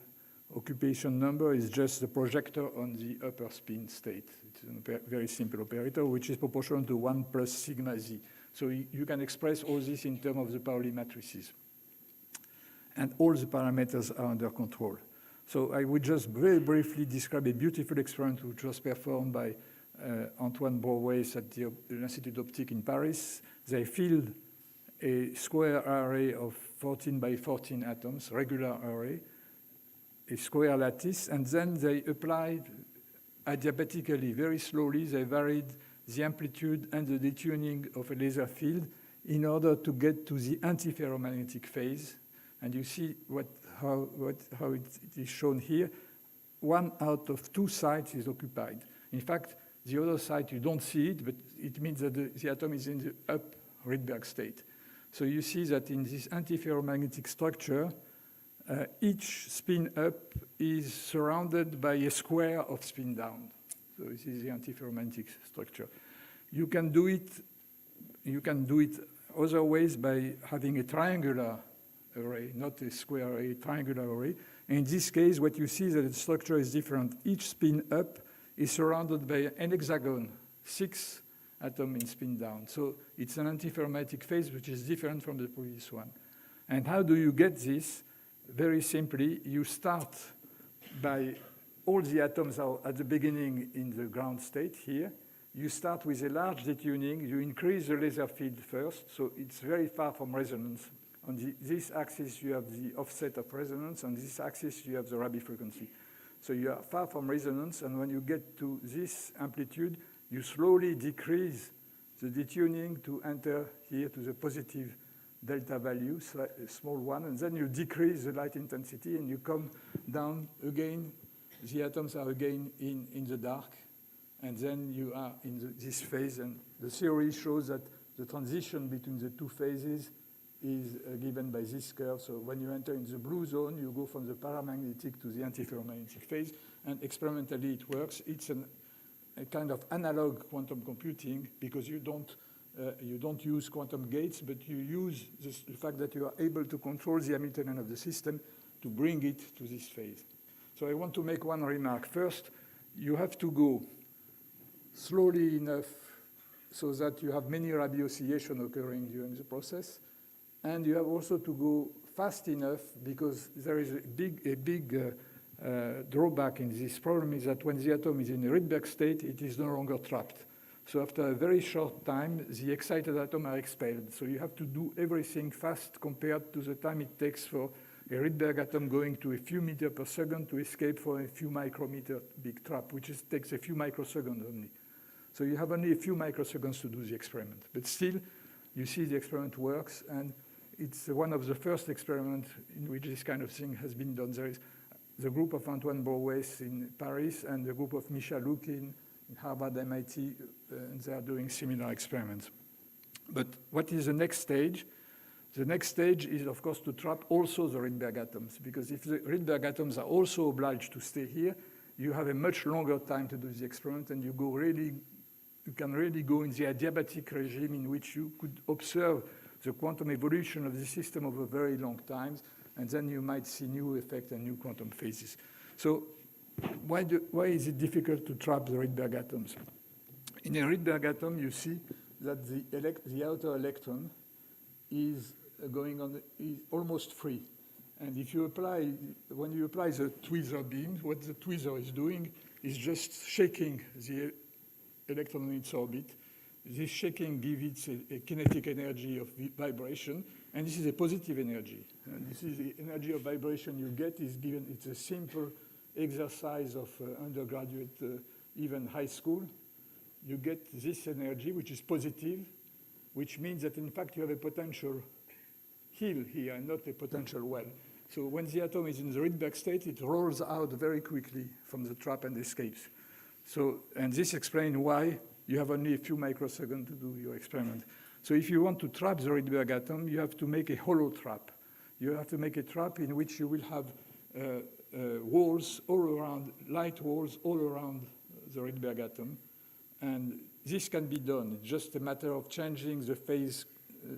occupation number is just the projector on the upper spin state. It's a very simple operator, which is proportional to 1 plus sigma z. So you can express all this in terms of the Pauli matrices. And all the parameters are under control. So I would just very briefly describe a beautiful experiment which was performed by Antoine Brouwais at the Institut d'Optique in Paris. They filled a square array of 14 by 14 atoms, regular array, a square lattice, and then they applied adiabatically, very slowly, they varied the amplitude and the detuning of a laser field in order to get to the antiferromagnetic phase. And you see how it is shown here. 1 out of 2 sites is occupied. In fact, the other side, you don't see it, but it means that the atom is in the up Rydberg state. So you see that in this antiferromagnetic structure, each spin up is surrounded by a square of spin down. So this is the antiferromagnetic structure. You can do it other ways by having a triangular array, not a square array, triangular array. And in this case, what you see is that the structure is different. Each spin up is surrounded by an hexagon, 6 atoms in spin down. So it's an antiferromagnetic phase, which is different from the previous one. And how do you get this? Very simply, you start by all the atoms are at the beginning in the ground state here. You start with a large detuning. You increase the laser field first, so it's very far from resonance. On this axis, you have the offset of resonance. On this axis, you have the Rabi frequency. So you are far from resonance, and when you get to this amplitude, you slowly decrease the detuning to enter here to the positive delta value, small one, and then you decrease the light intensity, and you come down again. The atoms are again in the dark, and then you are in this phase, and the theory shows that the transition between the 2 phases is given by this curve. So when you enter in the blue zone, you go from the paramagnetic to the antiferromagnetic phase, and experimentally it works. It's a kind of analog quantum computing because you don't use quantum gates, but you use the fact that you are able to control the Hamiltonian of the system to bring it to this phase. So I want to make one remark. First, you have to go slowly enough so that you have many Rabi oscillations occurring during the process. And you have also to go fast enough because there is a big drawback in this problem is that when the atom is in a Rydberg state, it is no longer trapped. So after a very short time, the excited atoms are expelled. So you have to do everything fast compared to the time it takes for a Rydberg atom going to a few meters per second to escape for a few micrometer big trap, which takes a few microseconds only. So you have only a few microseconds to do the experiment. But still, you see the experiment works, and it's one of the first experiments in which this kind of thing has been done. There is the group of Antoine Brouwais in Paris and the group of Misha Lukin in Harvard, MIT, and they are doing similar experiments. But what is the next stage? The next stage is, of course, to trap also the Rydberg atoms, because if the Rydberg atoms are also obliged to stay here, you have a much longer time to do the experiment, and you can really go in the adiabatic regime in which you could observe the quantum evolution of the system over very long times, and then you might see new effects and new quantum phases. So why is it difficult to trap the Rydberg atoms? In a Rydberg atom, you see that the outer electron is almost free. And if you apply, when you apply the tweezer beam, what the tweezer is doing is just shaking the electron in its orbit. This shaking gives it a kinetic energy of vibration, and this is a positive energy. And this is the energy of vibration you get is given, it's a simple exercise of undergraduate, even high school. You get this energy, which is positive, which means that in fact you have a potential hill here and not a potential well. So when the atom is in the Rydberg state, it rolls out very quickly from the trap and escapes. So, and this explains why you have only a few microseconds to do your experiment. So if you want to trap the Redberg atom, you have to make a hollow trap. You have to make a trap in which you will have walls all around, light walls all around the Redberg atom. And this can be done. It's just a matter of changing the phase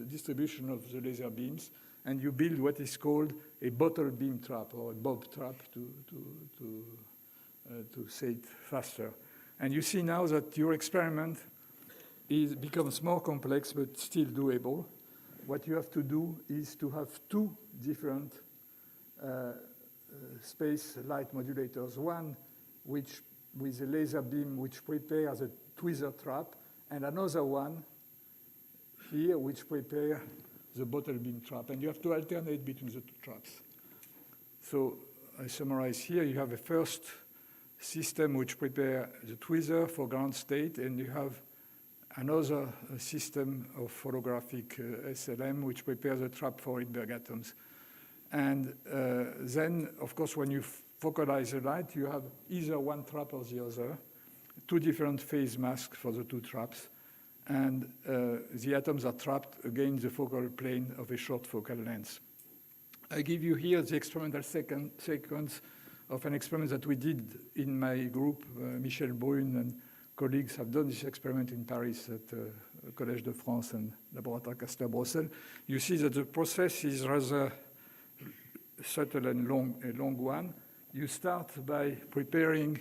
distribution of the laser beams, and you build what is called a bottle beam trap or a bob trap to say it faster. And you see now that your experiment becomes more complex but still doable. What you have to do is to have two different space light modulators, one which with a laser beam which prepares a tweezer trap, and another one here which prepares the bottle beam trap. And you have to alternate between the two traps. So I summarize here. You have a first system which prepares the tweezer for ground state, and you have another system of holographic SLM which prepares the trap for Rydberg atoms. And then, of course, when you focalize the light, you have either one trap or the other, two different phase masks for the two traps. And the atoms are trapped against the focal plane of a short focal length. I give you here the experimental sequence of an experiment that we did in my group. Michel Brune and colleagues have done this experiment in Paris at Collège de France and Laboratoire Castres-Bruxelles. You see that the process is rather subtle and a long one. You start by preparing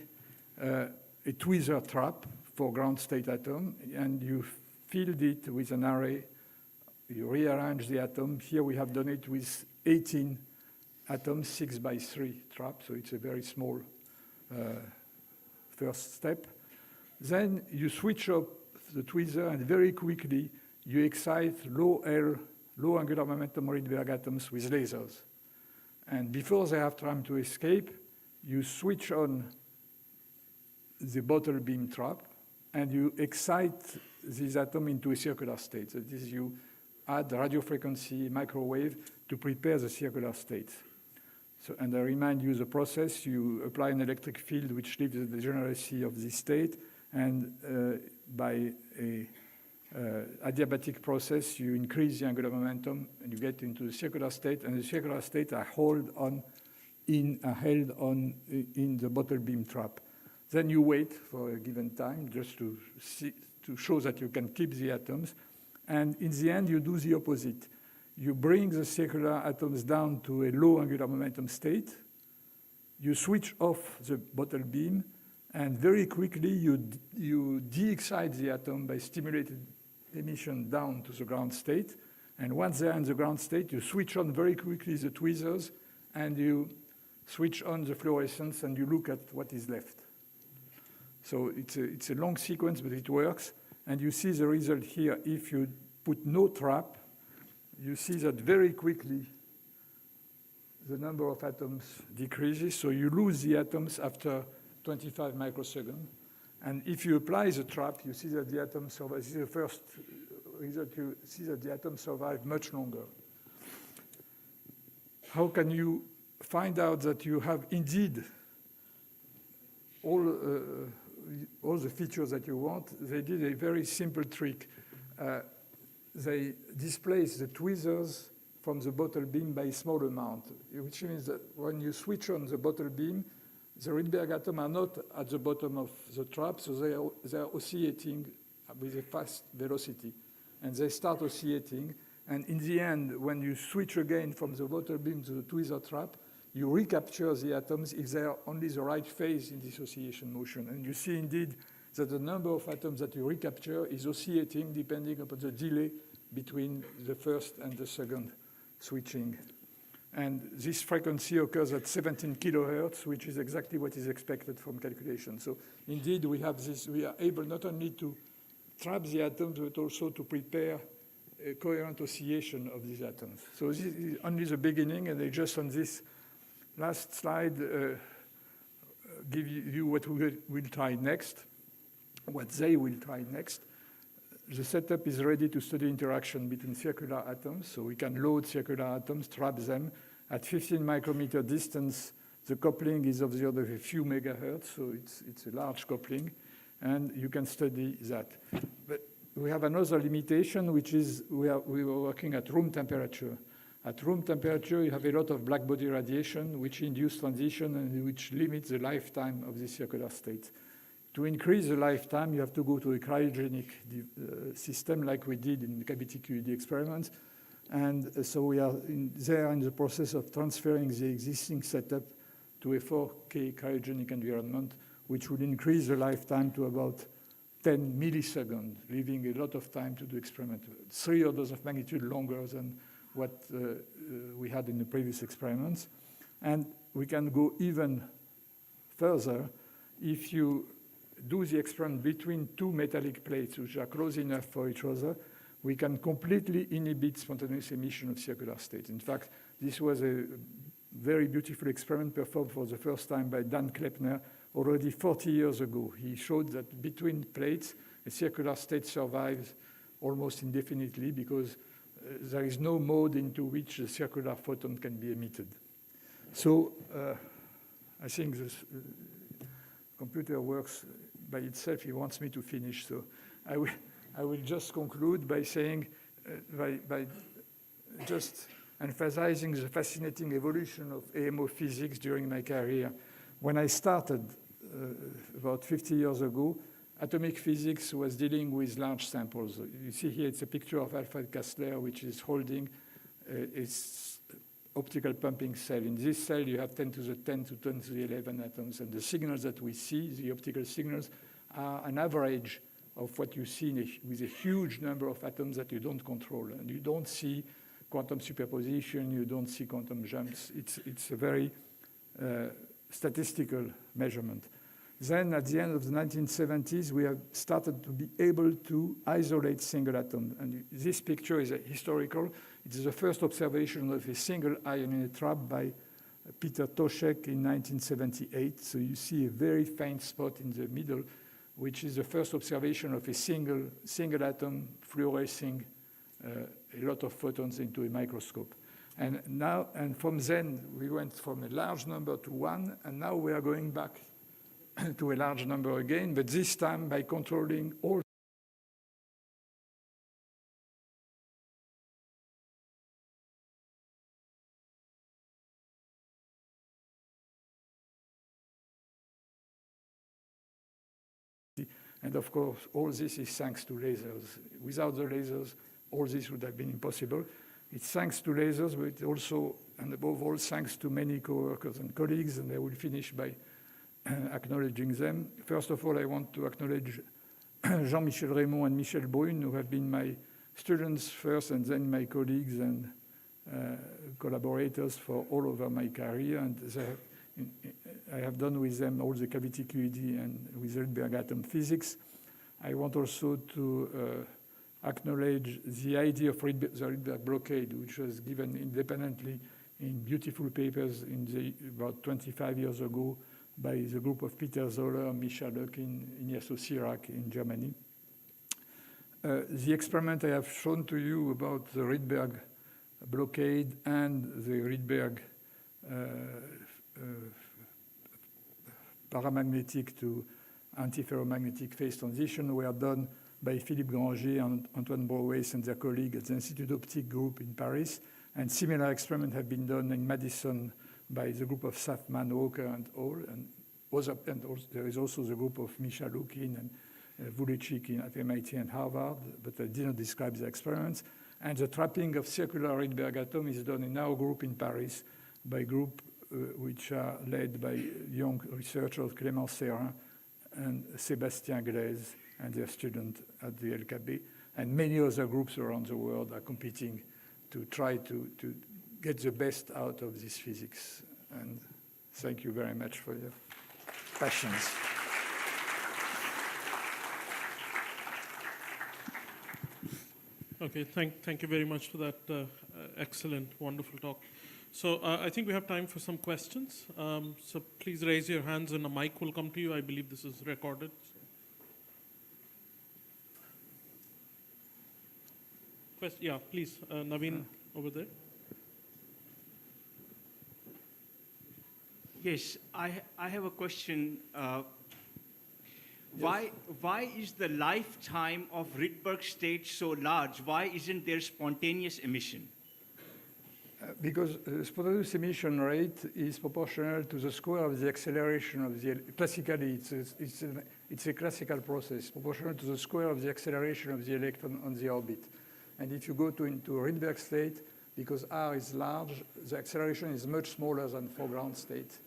a tweezer trap for ground state atom, and you filled it with an array. You rearrange the atom. Here we have done it with 18 atoms, 6x3 trap, so it's a very small first step. Then you switch up the tweezer, and very quickly you excite low angular momentum Rydberg atoms with lasers. And before they have time to escape, you switch on the bottle beam trap, and you excite this atom into a circular state. That is, you add radio frequency microwave to prepare the circular state. So, and I remind you the process. You apply an electric field which leaves the degeneracy of this state, and by a adiabatic process, you increase the angular momentum, and you get into the circular state, and the circular state are held on in the bottle beam trap. Then you wait for a given time just to show that you can keep the atoms. And in the end, you do the opposite. You bring the circular atoms down to a low angular momentum state. You switch off the bottle beam, and very quickly you de-excite the atom by stimulated emission down to the ground state. And once they're in the ground state, you switch on very quickly the tweezers, and you switch on the fluorescence, and you look at what is left. So it's a long sequence, but it works. And you see the result here. If you put no trap, you see that very quickly the number of atoms decreases. So you lose the atoms after 25 microseconds. And if you apply the trap, you see that the atoms survive. This is the first result. You see that the atoms survive much longer. How can you find out that you have indeed all the features that you want? They did a very simple trick. They displaced the tweezers from the bottle beam by a small amount, which means that when you switch on the bottle beam, the Rydberg atoms are not at the bottom of the trap, so they are oscillating with a fast velocity. And they start oscillating. And in the end, when you switch again from the bottle beam to the tweezer trap, you recapture the atoms if they are only the right phase in this oscillation motion. And you see indeed that the number of atoms that you recapture is oscillating depending upon the delay between the first and the second switching. And this frequency occurs at 17 kilohertz, which is exactly what is expected from calculation. So indeed, we have this, we are able not only to trap the atoms, but also to prepare a coherent oscillation of these atoms. So this is only the beginning, and I just on this last slide give you what we will try next, what they will try next. The setup is ready to study interaction between circular atoms, so we can load circular atoms, trap them. At 15 micrometer distance, the coupling is of the order of a few megahertz, so it's a large coupling, and you can study that. But we have another limitation, which is we were working at room temperature. At room temperature, you have a lot of black body radiation, which induce transition and which limits the lifetime of the circular state. To increase the lifetime, you have to go to a cryogenic system like we did in the cavity QED experiments. And so we are there in the process of transferring the existing setup to a 4K cryogenic environment, which would increase the lifetime to about 10 milliseconds, leaving a lot of time to do experiment. 3 orders of magnitude longer than what we had in the previous experiments. And we can go even further if you do the experiment between two metallic plates which are close enough for each other, we can completely inhibit spontaneous emission of circular states. In fact, this was a very beautiful experiment performed for the first time by Dan Kleppner already 40 years ago. He showed that between plates, a circular state survives almost indefinitely because there is no mode into which the circular photon can be emitted. So I think this computer works by itself. He wants me to finish, so I will just conclude by saying, by just emphasizing the fascinating evolution of AMO physics during my career. When I started about 50 years ago, atomic physics was dealing with large samples. You see here, it's a picture of Alfred Kastler, which is holding its optical pumping cell. In this cell, you have 10 to the 10 to 10 to the 11 atoms. And the signals that we see, the optical signals, are an average of what you see with a huge number of atoms that you don't control. And you don't see quantum superposition, you don't see quantum jumps. It's a very statistical measurement. Then at the end of the 1970s, we have started to be able to isolate single atoms. And this picture is historical. It is the first observation of a single ion in a trap by Peter Toshek in 1978. So you see a very faint spot in the middle, which is the first observation of a single atom fluorescing a lot of photons into a microscope. And from then, we went from a large number to 1, and now we are going back to a large number again, but this time by controlling all and of course, all this is thanks to lasers. Without the lasers, all this would have been impossible. It's thanks to lasers, but also, and above all, thanks to many co-workers and colleagues, and I will finish by acknowledging them. First of all, I want to acknowledge Jean-Michel Raymond and Michel Brune, who have been my students first and then my colleagues and collaborators for all over my career. And I have done with them all the cavity QED and with Redberg Atom physics. I want also to acknowledge the idea of the Rydberg blockade, which was given independently in beautiful papers about 25 years ago by the group of Peter Zoller, Misha Lökin, Ignacio Sirac in Germany. The experiment I have shown to you about the Rydberg blockade and the Rydberg paramagnetic to antiferromagnetic phase transition were done by Philippe Granger and Antoine Brouwys and their colleagues at the Institut Optique group in Paris. And similar experiments have been done in Madison by the group of Safman, Walker, and all. And there is also the group of Misha Lukin and Vulicek at MIT and Harvard, but I did not describe the experiments. And the trapping of circular Rydberg atom is done in our group in Paris by a group which are led by young researchers Clément Serrin and Sébastien Glaise and their student at the LKB. And many other groups around the world are competing to try to get the best out of this physics. And thank you very much for your patience. Okay, thank you very much for that excellent, wonderful talk. So I think we have time for some questions. So please raise your hands and a mic will come to you. I believe this is recorded. Yeah, please, Naveen over there. Yes, I have a question. Why is the lifetime of Rydberg state so large? Why isn't there spontaneous emission? Because spontaneous emission rate is proportional to the square of the acceleration of the, classically it's a classical process, proportional to the square of the acceleration of the electron on the orbit. And if you go into a Rydberg state, because R is large, the acceleration is much smaller than for ground state.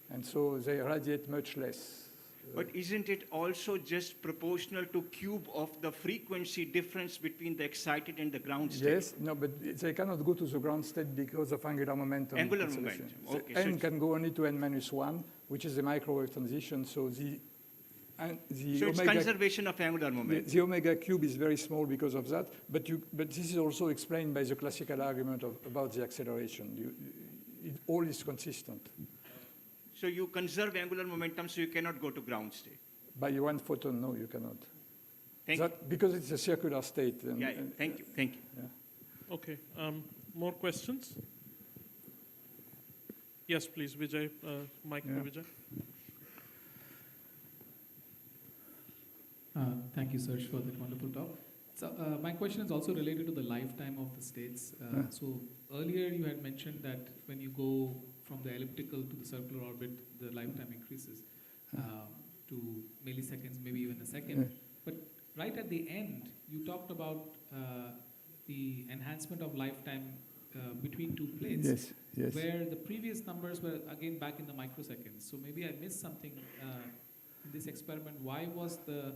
And so they radiate much less. But isn't it also just proportional to cube of the frequency difference between the excited and the ground state? Yes, no, but they cannot go to the ground state because of angular momentum. Angular momentum, okay. So N can go only to N-1, which is a microwave transition. So it's conservation of angular momentum. The omega cube is very small because of that, but this is also explained by the classical argument about the acceleration. It all is consistent. So you conserve angular momentum, so you cannot go to ground state. By one photon, no, you cannot. Thank you. Because it's a circular state. Yeah, thank you. Yeah. Okay, more questions? Yes, please, Vijay, mic to Vijay. Thank you, Serge, for that wonderful talk. So my question is also related to the lifetime of the states. So earlier you had mentioned that when you go from the elliptical to the circular orbit, the lifetime increases to milliseconds, maybe even a second. But right at the end, you talked about the enhancement of lifetime between two plates, yes. where the previous numbers were again back in the microseconds. So maybe I missed something in this experiment. Why was the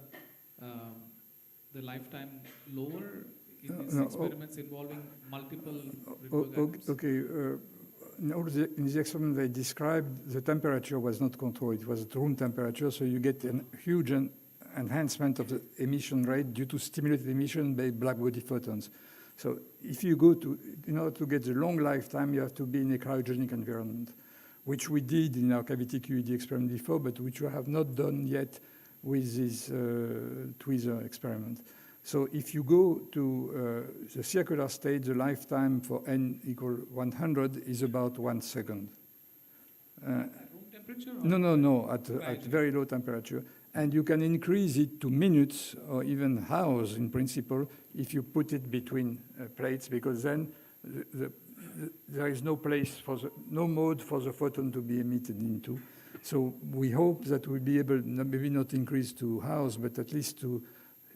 lifetime lower in these experiments involving multiple Rydberg atoms? Okay. In the experiment they described, the temperature was not controlled. It was at room temperature, so you get a huge enhancement of the emission rate due to stimulated emission by black body photons. So if you go in order to get the long lifetime, you have to be in a cryogenic environment, which we did in our cavity QED experiment before, but which we have not done yet with this tweezer experiment. So if you go to the circular state, the lifetime for n equal 100 is about 1 second. At room temperature? No, at very low temperature. And you can increase it to minutes or even hours in principle if you put it between plates, because then there is no place no mode for the photon to be emitted into. So we hope that we'll be able, maybe not increase to hours, but at least to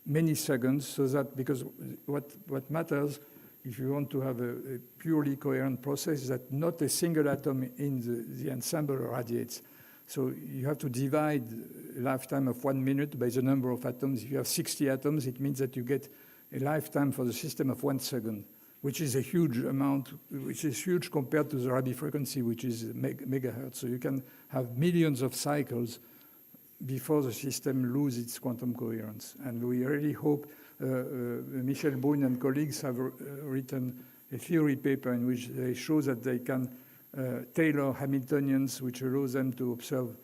many seconds, so that, because what matters, if you want to have a purely coherent process, is that not a single atom in the ensemble radiates. So you have to divide a lifetime of 1 minute by the number of atoms. If you have 60 atoms, it means that you get a lifetime for the system of 1 second, which is a huge amount, which is huge compared to the Rabi frequency, which is megahertz. So you can have millions of cycles before the system loses its quantum coherence. And we really hope, Michel Brun and colleagues have written a theory paper in which they show that they can tailor Hamiltonians, which allows them to observe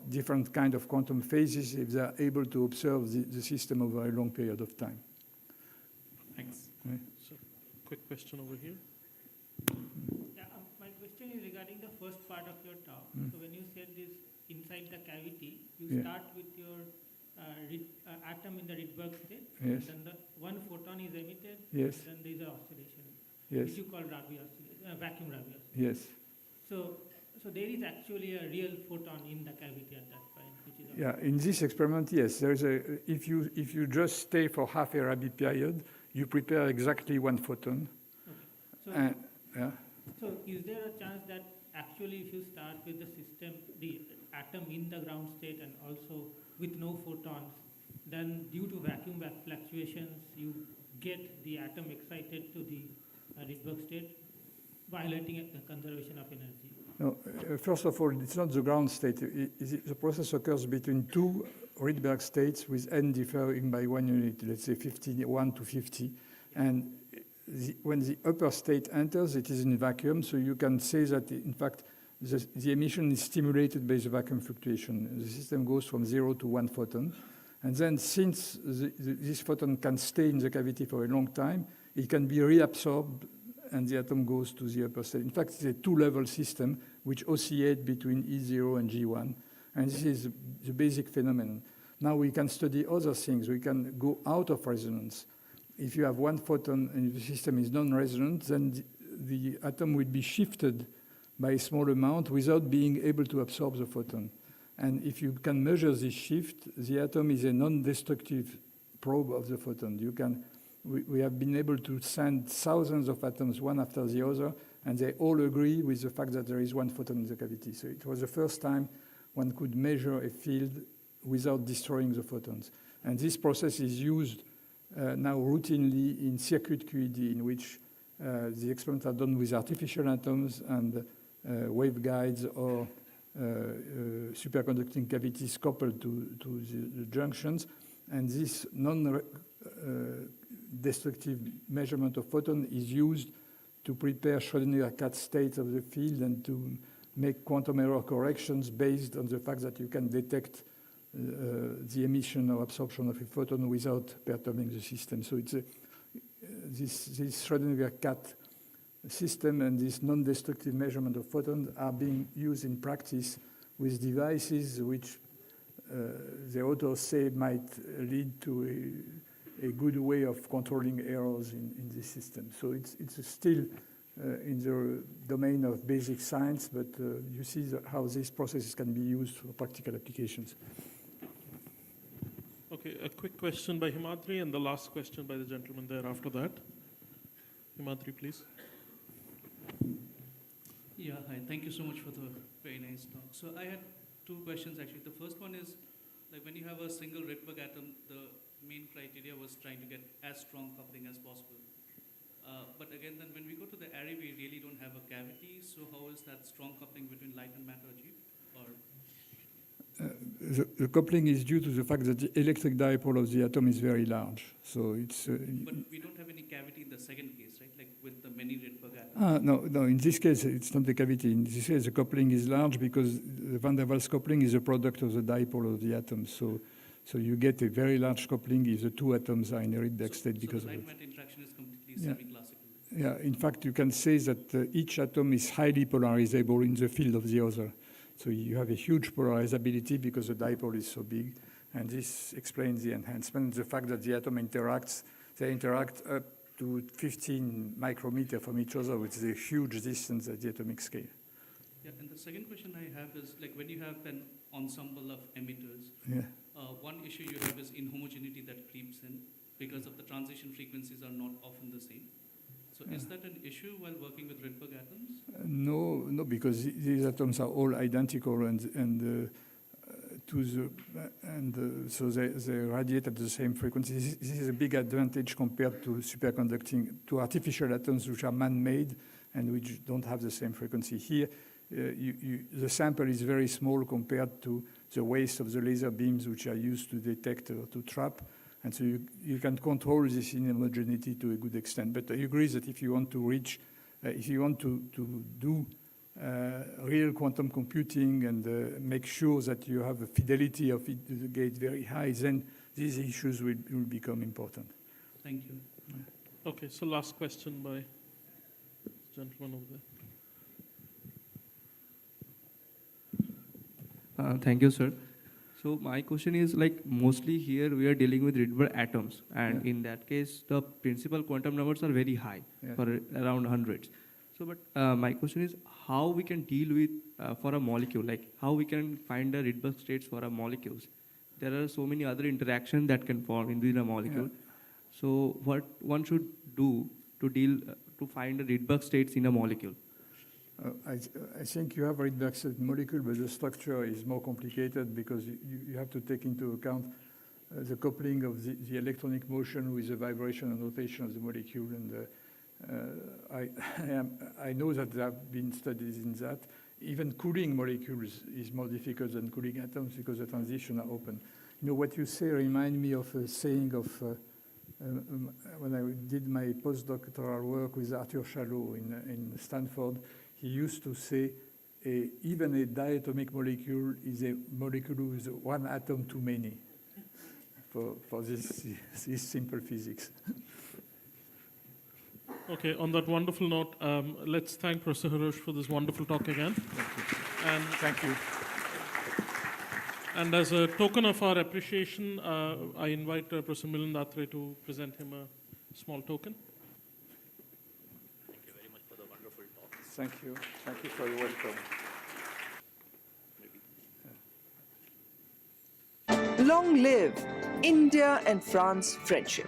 different kind of quantum phases if they are able to observe the system over a long period of time. Thanks. Right. So, quick question over here. Yeah, my question is regarding the first part of your talk. So when you said this inside the cavity, you start with your atom in the Rydberg state, Yes. then one photon is emitted, Yes. then there is an oscillation, Yes. which you call Rabi oscillation, vacuum Rabi oscillation. Yes. So there is actually a real photon in the cavity at that point, which is Yeah, in this experiment, yes, there is if you just stay for half a Rabi period, you prepare exactly 1 photon. okay. Yeah. So is there a chance that actually if you start with the system, the atom in the ground state and also with no photons, then due to vacuum fluctuations, you get the atom excited to the Rydberg state? violating the conservation of energy? No, first of all, it's not the ground state. The process occurs between two Rydberg states with n differing by 1 unit, let's say 51 to 50. And when the upper state enters, it is in vacuum, so you can say that, in fact, the emission is stimulated by the vacuum fluctuation. The system goes from 0 to 1 photon. And then since this photon can stay in the cavity for a long time, it can be reabsorbed and the atom goes to the upper state. In fact, it's a two-level system which oscillate between E0 and G1. And this is the basic phenomenon. Now we can study other things. We can go out of resonance. If you have one photon and the system is non-resonant, then the atom will be shifted by a small amount without being able to absorb the photon. And if you can measure this shift, the atom is a non-destructive probe of the photon. We have been able to send thousands of atoms one after the other, and they all agree with the fact that there is one photon in the cavity. So it was the first time one could measure a field without destroying the photons. And this process is used now routinely in circuit QED, in which the experiments are done with artificial atoms and waveguides or superconducting cavities coupled to the junctions. And this non-destructive measurement of photon is used to prepare Schrödinger cat states of the field and to make quantum error corrections based on the fact that you can detect the emission or absorption of a photon without perturbing the system. So it's this Schrödinger cat system and this non-destructive measurement of photons are being used in practice with devices which the authors say might lead to a good way of controlling errors in this system. So it's still in the domain of basic science, but you see how these processes can be used for practical applications. Okay, a quick question by Himadri and the last question by the gentleman there after that. Himadri, please. Yeah, hi. Thank you so much for the very nice talk. So I had two questions actually. The first one is, like when you have a single Rydberg atom, the main criteria was trying to get as strong coupling as possible. But again, then when we go to the array, we really don't have a cavity. So how is that strong coupling between light and matter achieved? Or The coupling is due to the fact that the electric dipole of the atom is very large. So it's. But we don't have any cavity in the second case, right? Like with the many Rydberg atoms. No. In this case, it's not the cavity. In this case, the coupling is large because the van der Waals coupling is a product of the dipole of the atom. So you get a very large coupling if the two atoms are in a Rydberg state because of it. So the light-matter interaction is completely semi-classical. Yeah. In fact, you can say that each atom is highly polarizable in the field of the other. So you have a huge polarizability because the dipole is so big, and this explains the enhancement. The fact that the atom they interact up to 15 micrometers from each other, which is a huge distance at the atomic scale. Yeah, and the second question I have is, like when you have an ensemble of emitters, one issue you have is inhomogeneity that creeps in because of the transition frequencies are not often the same. So is that an issue while working with Redberg atoms? No, because these atoms are all identical so they radiate at the same frequency. This is a big advantage compared to to artificial atoms which are man-made and which don't have the same frequency. Here, the sample is very small compared to the waste of the laser beams which are used to detect or to trap. And so you can control this inhomogeneity to a good extent. But I agree that if you want to do real quantum computing and make sure that you have the fidelity of the gate very high, then these issues will become important. Thank you. Okay, so last question by the gentleman over there. Thank you, sir. So my question is, like, mostly here we are dealing with Rydberg atoms, and in that case, the principal quantum numbers are very high, for around hundreds. So, but my question is, how we can deal with for a molecule, like how we can find the Rydberg states for our molecules? There are so many other interactions that can form in a molecule. So, what one should do to find the Rydberg states in a molecule? I think you have a Rydberg state molecule, but the structure is more complicated because you have to take into account the coupling of the electronic motion with the vibration and rotation of the molecule. I know that there have been studies in that. Even cooling molecules is more difficult than cooling atoms because the transitions are open. You know, what you say reminds me of a saying of when I did my postdoctoral work with Arthur Chalot in Stanford. He used to say, even a diatomic molecule is a molecule with one atom too many for this simple physics. Okay, on that wonderful note, let's thank Professor Haroche for this wonderful talk again. Thank you. And Thank you. And as a token of our appreciation, I invite Professor Milind Atre to present him a small token. Thank you very much for the wonderful talk. Thank you. Thank you for your welcome. Long live India and France friendship.